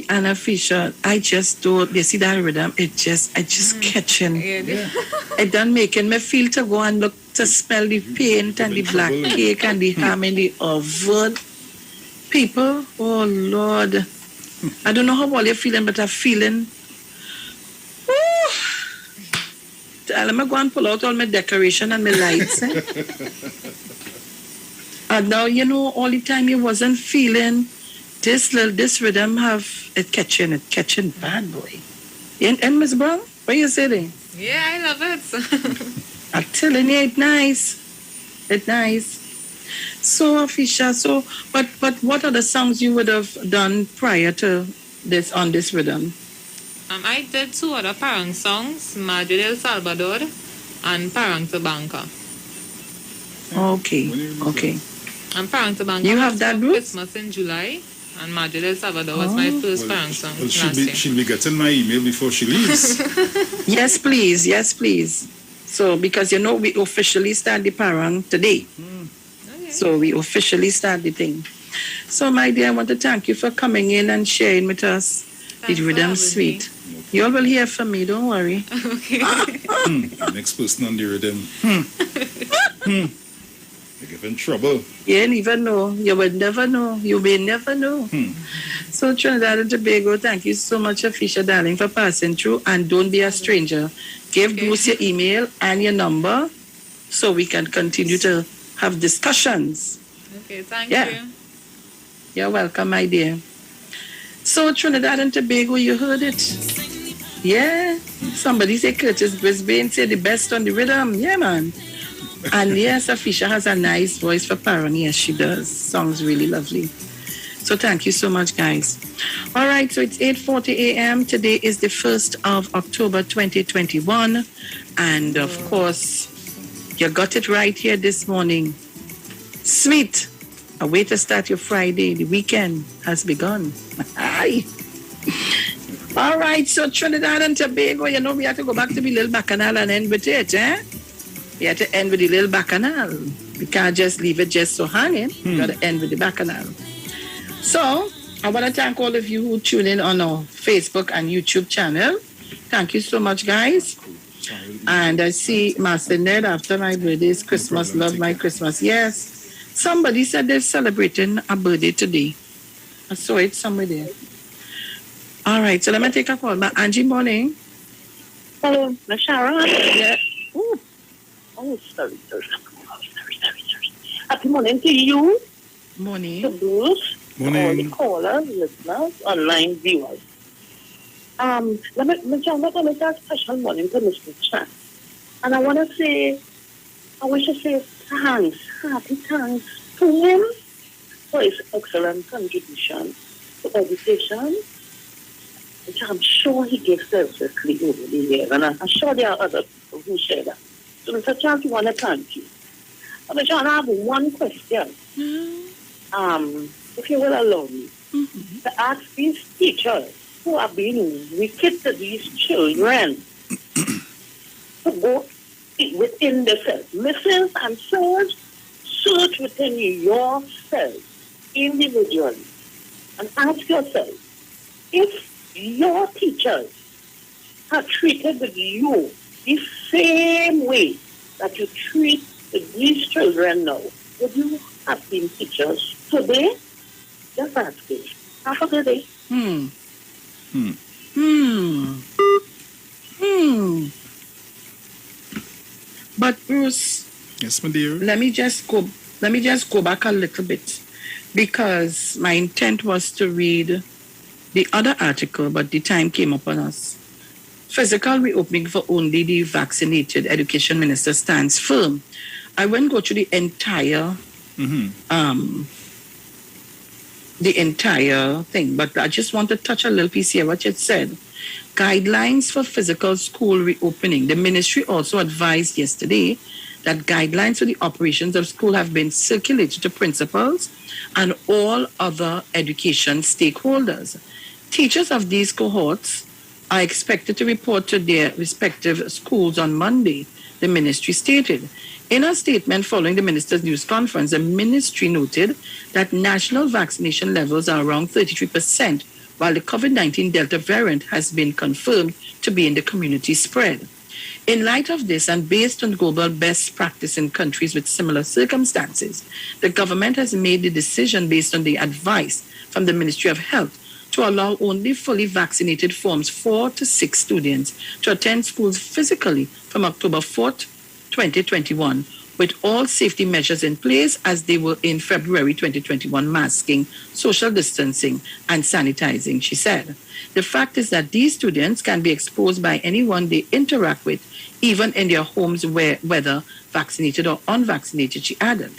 Anna Fisher, I just don't, you see that rhythm, I just catching. It done making me feel to go and look to smell the paint and the black cake and the ham in the oven. People, oh Lord. I don't know how all you're feeling, but I'm feeling. Let me go and pull out all my decoration and my lights. And now, you know, all the time you wasn't feeling this rhythm have it catching bad boy. And Miss Brown, what you saying? Yeah, I love it. I'm telling you, it's nice. It's nice. So, Fisher, but what are the songs you would have done prior to this on this rhythm? I did 2 other parang songs, Madre del Salvador and Parang Tabanca. Okay. And Parang Tabanca you have that, Bruce? Christmas in July, and Madre del Salvador was my first parang song last year. She'll be getting my email before she leaves. Yes, please. So, because you know, we officially start the parang today. Okay. So, we officially start the thing. So, my dear, I want to thank you for coming in and sharing with us the rhythm suite. You all will hear from me, don't worry. Okay. Next person on the rhythm. You're giving trouble. You ain't even know. You would never know. You may never know. So, Trinidad and Tobago, thank you so much, Fisher, darling, for passing through. And don't be a stranger. Give Bruce your email and your number so we can continue to have discussions. Okay, thank you. You're welcome, my dear. So, Trinidad and Tobago, you heard it. Yeah. Somebody say Curtis Brisbane say the best on the rhythm. Yeah, man. And yes, Fisher has a nice voice for parang. Yes, she does. Sounds really lovely. So thank you so much, guys. All right, so it's 8:40 a.m. Today is the 1st of October, 2021. And of course, you got it right here this morning. Sweet. A way to start your Friday. The weekend has begun. Hi. All right, so Trinidad and Tobago, you know, we have to go back to the little bacchanal and end with it, eh? We have to end with the little bacchanal. We can't just leave it just so hanging. We got to end with the bacchanal. So, I want to thank all of you who tune in on our Facebook and YouTube channel. Thank you so much, guys. And I see Master Ned after my birthday is Christmas. Love my Christmas. Yes. Somebody said they're celebrating a birthday today. I saw it somewhere there. All right, so let me take a call. Angie, morning. Hello, Miss Sharon. Yeah. Ooh. Oh, sorry. Happy morning to you. Morning. To Bruce. Morning. All the callers, listeners, online viewers. Let me say a special morning to Mr. Chan. And I want to say, I wish to say thanks, happy thanks to him for his excellent contribution to education, which I'm sure he gave selflessly over the years. And I'm sure there are other people who share that. So, Mr. Chan, I want to thank you. Mr. Chan, I have one question. If you will allow me, to ask these teachers who are being wicked to these children to go within themselves. Mrs. and sirs, search within yourself individually and ask yourself, if your teachers have treated you the same way that you treat these children now, would you have been teachers today? Just ask it. Have a good day. But Bruce, yes, my dear. Let me just go back a little bit, because my intent was to read the other article, but the time came upon us. Physical reopening for only the vaccinated. Education Minister stands firm. I won't go through the entire thing, but I just want to touch a little piece here. What it said. Guidelines for physical school reopening. The ministry also advised yesterday that guidelines for the operations of school have been circulated to principals and all other education stakeholders. Teachers of these cohorts are expected to report to their respective schools on Monday, the ministry stated. In a statement following the minister's news conference, the ministry noted that national vaccination levels are around 33%, while the COVID-19 Delta variant has been confirmed to be in the community spread. In light of this, and based on global best practice in countries with similar circumstances, the government has made the decision based on the advice from the Ministry of Health to allow only fully vaccinated Forms 4 to 6 students to attend schools physically from October 4th, 2021, with all safety measures in place as they were in February 2021, masking, social distancing, and sanitizing, she said. The fact is that these students can be exposed by anyone they interact with, even in their homes, whether vaccinated or unvaccinated, she added.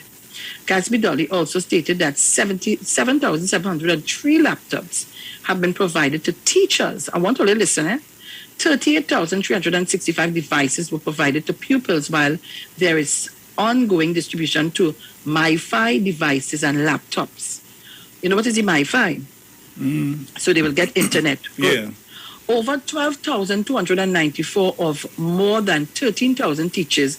Gatsby Dolly also stated that 7,703 laptops have been provided to teachers. I want to listen, 38,365 devices were provided to pupils, while there is ongoing distribution to MiFi devices and laptops. You know what is the MiFi? So they will get internet. Yeah. Over 12,294 of more than 13,000 teachers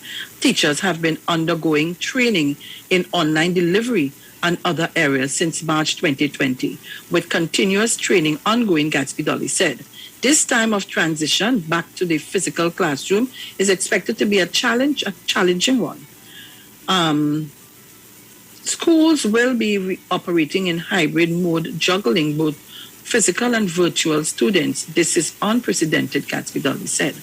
have been undergoing training in online delivery and other areas since March 2020, with continuous training ongoing, Gatsby Dolly said. This time of transition back to the physical classroom is expected to be a challenging one. Schools will be operating in hybrid mode, juggling both physical and virtual students. This is unprecedented, Gatsby Dolly said.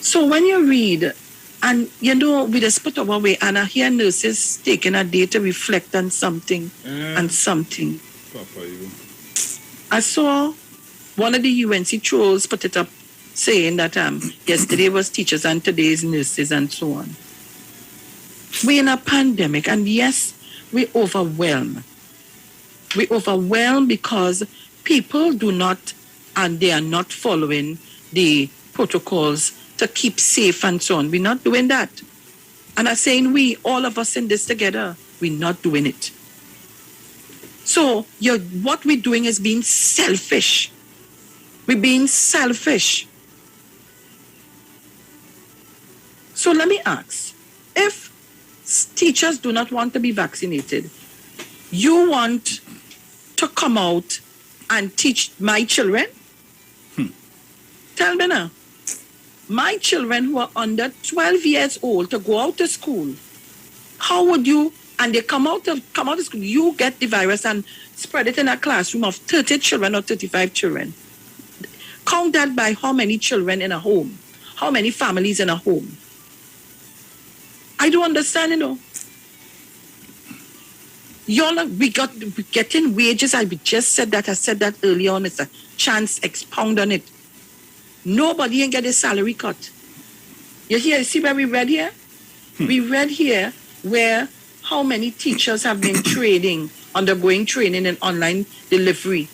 So when you read, and we just put our way, and I hear nurses taking a day to reflect on something and something. Papa, you. I saw one of the UNC trolls put it up saying that yesterday was teachers and today is nurses and so on. We're in a pandemic, and yes, we overwhelm. We overwhelm because people do not, and they are not following the protocols to keep safe and so on. We're not doing that. And I'm saying we, all of us in this together, we're not doing it. So what we're doing is being selfish. We're being selfish. So let me ask, if teachers do not want to be vaccinated, you want to come out and teach my children? Tell me now. My children who are under 12 years old to go out to school, how would you, and they come out of school, you get the virus and spread it in a classroom of 30 children or 35 children. Count that by how many children in a home, how many families in a home. I don't understand, we're getting wages. I just said that. I said that earlier on. It's a chance, expound on it. Nobody ain't get a salary cut. You see where we read here? We read here where how many teachers have been undergoing training in online delivery.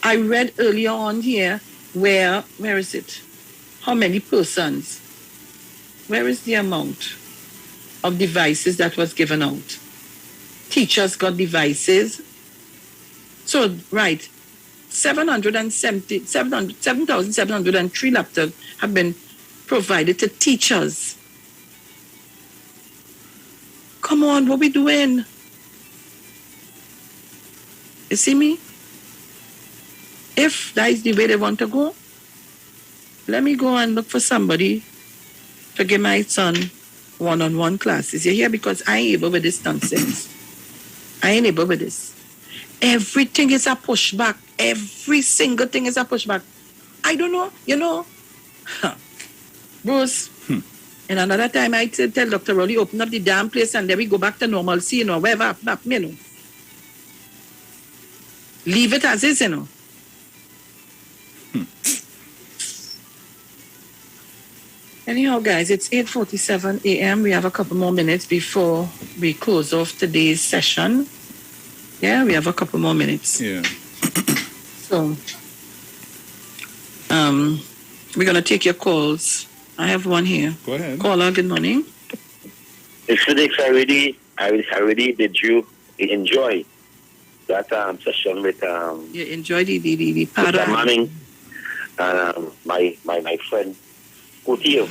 I read earlier on here where is it? How many persons? Where is the amount of devices that was given out? Teachers got devices. So, right, 7,703 laptops have been provided to teachers. Come on, what we doing? You see me? If that is the way they want to go, let me go and look for somebody to give my son one-on-one classes. You hear? Because I ain't able with this nonsense. I ain't able with this. Everything is a pushback. Every single thing is a pushback. I don't know. Bruce, and another time I tell Dr. Rowley, open up the damn place and then we go back to normalcy, you know, wherever up, you know. Leave it as is, you know. Anyhow, guys, it's 8:47 a.m. We have a couple more minutes before we close off today's session. Yeah, we have a couple more minutes. Yeah. So, we're going to take your calls. I have one here. Go ahead. Caller, good morning. It's Felix. I really did you enjoy that session with You enjoyed the Mr. Manning and my friend Cotier.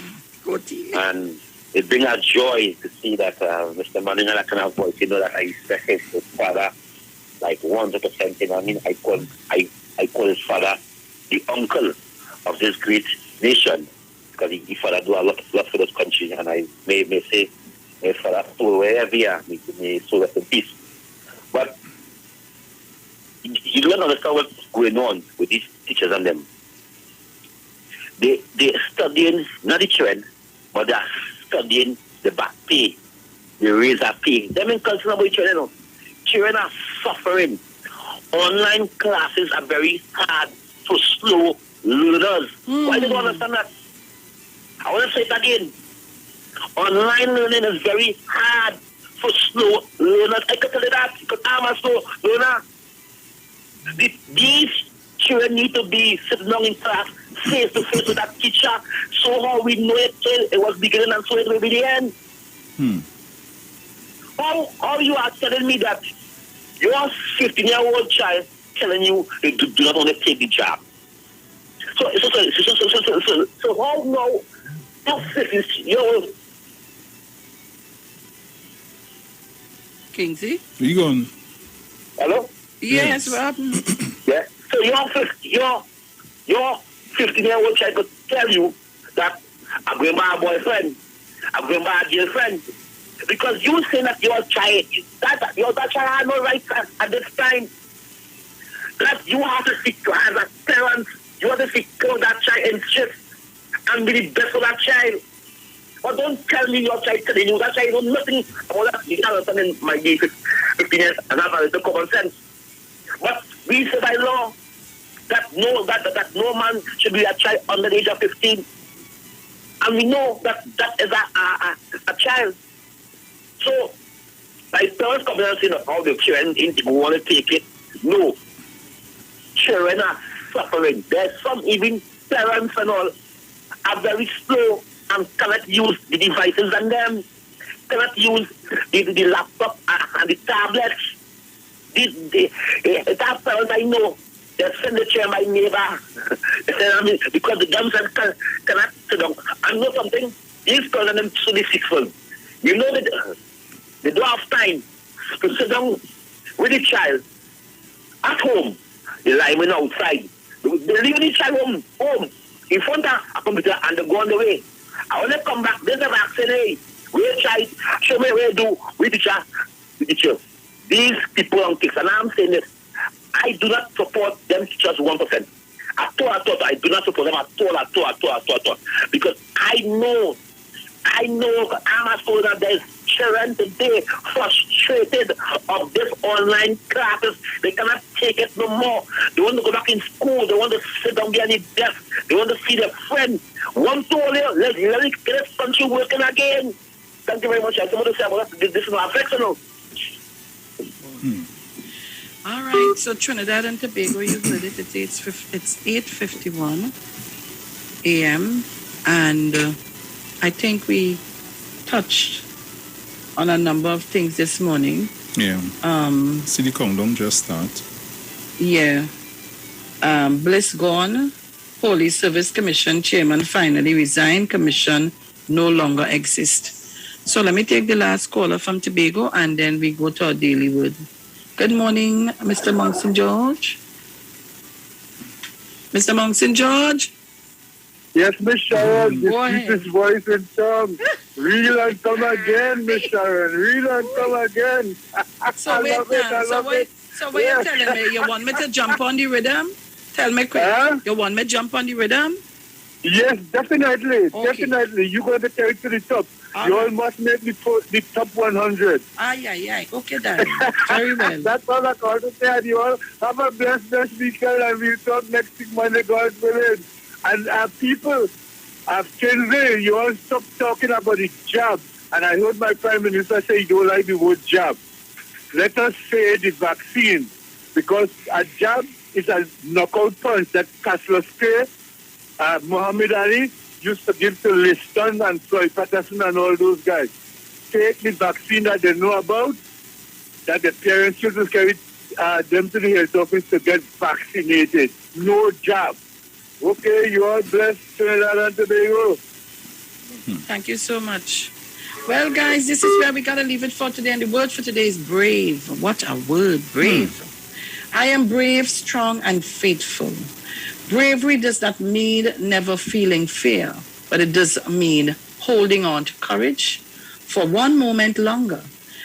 And it brings a joy to see that Mr. Manning and that kind of voice, you know, that I respect his father like 100%. You know, I mean, I call his father the uncle of this great nation, because his father do a lot for this country, and I may say, my father, so wherever he are, may so rest in peace. But you don't understand what's going on with these teachers and them. They're studying not the children, but they're studying the back pay, the razor pay. Them in concern about children, you know. Children are suffering. Online classes are very hard for slow learners. Why do you understand that? I want to say it again. Online learning is very hard for slow learners. I can tell you that because I'm a slow learner. These children need to be sitting down in class face to face with that teacher, so how we know it was beginning and so it will be the end. How you are telling me that your 15-year-old child telling you they do not want to take the job? So how now that 15-year-old Kingsley? Where you going? Hello? Yes, what happened? Yeah. So your 15-year-old child could tell you that I'm going to buy a boyfriend, I'm going to buy a girlfriend. Because you say that your child, that child has no rights at this time. That you have to speak to as a parent, you have to speak to that child and shift and be the best for that child. But don't tell me your child telling you that child knows nothing about that. You can't understand in my day 15 years and have a little common sense. But we say by law that no man should be a child under the age of 15. And we know that is a child. So, my parents come and say, how the children want to take it. No. Children are suffering. There's some even parents and all are very slow and cannot use the devices and them, cannot use the laptop and the tablets. That parents I know, they send the chair my neighbor. Because the themselves cannot sit down. I know something, these parents are so deceitful. You know that they don't have time to sit down with the child at home. They lie outside. They leave the child home in front of a computer and they go on the way. I want to come back. There's a vaccine. Hey, where child? Show me where do with the teacher. These people on kicks, and I'm saying this. I do not support them teachers 1%. At all. I do not support them at all. Because I know I'm a school that there's children today frustrated of this online classes. They cannot take it no more. They want to go back in school. They want to sit down behind the desk. They want to see their friends. One to all, let this country working again. Thank you very much. I want to say about this is not affectional. All right, so Trinidad and Tobago, you heard it. It's 8:51 a.m. and I think we touched on a number of things this morning. Yeah. See the countdown just start. Yeah. Bliss gone. Holy Service Commission chairman finally resigned. Commission no longer exists. So let me take the last caller from Tobago and then we go to our daily word. Good morning, Mr. Monk St. George. Mr. Monk St. George. Yes, Miss Sharon, the sweetest voice in town. Real and come again, Miss Sharon. Real and come again. So wait now. So what you telling me? You want me to jump on the rhythm? Tell me quick. You want me to jump on the rhythm? Yes, definitely. Definitely. You're going to carry to the top. You all must make the top 100. Aye. Okay, darling. Very well. That's all I got to say. And you all have a blessed weekend, and we'll talk next week, Monday, God willing. And people, Kenzie, you all stop talking about the jab. And I heard my Prime Minister say he don't like the word jab. Let us say the vaccine, because a jab is a knockout punch that Kaspersky, Muhammad Ali used to give to Liston and Floyd Patterson and all those guys. Take the vaccine that they know about, that the parents should just carry them to the health office to get vaccinated. No jab. Okay, you all blessed, Trinidad and Tobago. Thank you so much. Well, guys, this is where we got to leave it for today. And the word for today is brave. What a word, brave. I am brave, strong, and faithful. Bravery does not mean never feeling fear, but it does mean holding on to courage for one moment longer.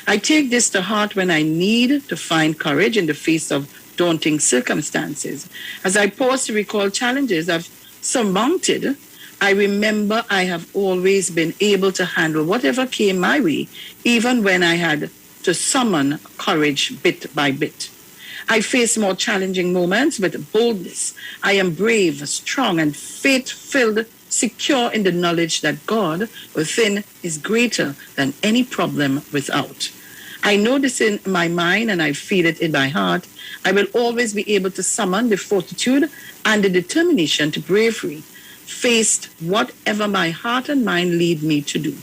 I take this to heart when I need to find courage in the face of daunting circumstances. As I pause to recall challenges I've surmounted, I remember I have always been able to handle whatever came my way, even when I had to summon courage bit by bit. I face more challenging moments with boldness. I am brave, strong, and faith-filled, secure in the knowledge that God within is greater than any problem without. I know this in my mind and I feel it in my heart. I will always be able to summon the fortitude and the determination to bravery, face whatever my heart and mind lead me to do.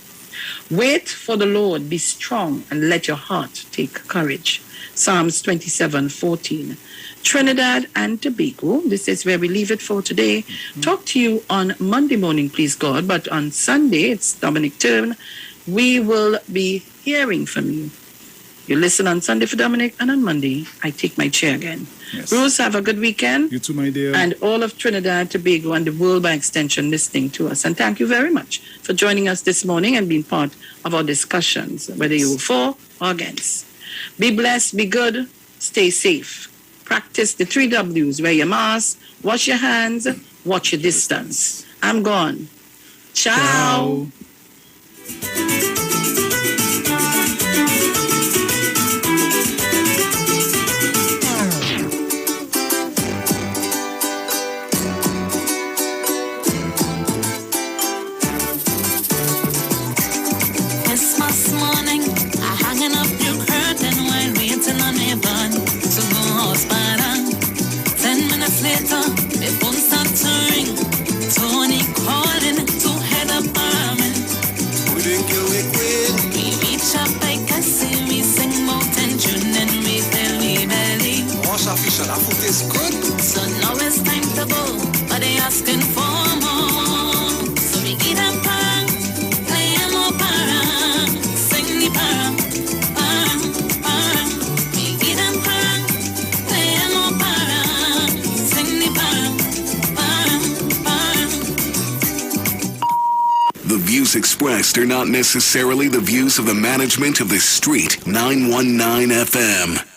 Wait for the Lord, be strong, and let your heart take courage. Psalms 27:14. Trinidad and Tobago, this is where we leave it for today. Talk to you on Monday morning, please God, but on Sunday, it's Dominic turn. We will be hearing from you. You listen on Sunday for Dominic, and on Monday, I take my chair again. Yes. Bruce, have a good weekend. You too, my dear. And all of Trinidad, Tobago, and the world by extension listening to us. And thank you very much for joining us this morning and being part of our discussions, whether you were for or against. Be blessed, be good, stay safe. Practice the 3 W's. Wear your mask, wash your hands, watch your distance. I'm gone. Ciao. Christmas morning, I hanging up your curtain while waiting on a van to go house parang. 10 minutes later, the phone start to ring. Tony calling to head up parliament. We didn't kill it quick. We reach up, I can see we sing mountain tune and we tell me belly. Wash off fish, that food is good. So now it's time to go, but they asking for more. So we get up parang, play more parang, sing the parang, parang, parang. We get up parang, play more parang, sing the parang, parang, parang. The views expressed are not necessarily the views of the management of the Street 919 FM.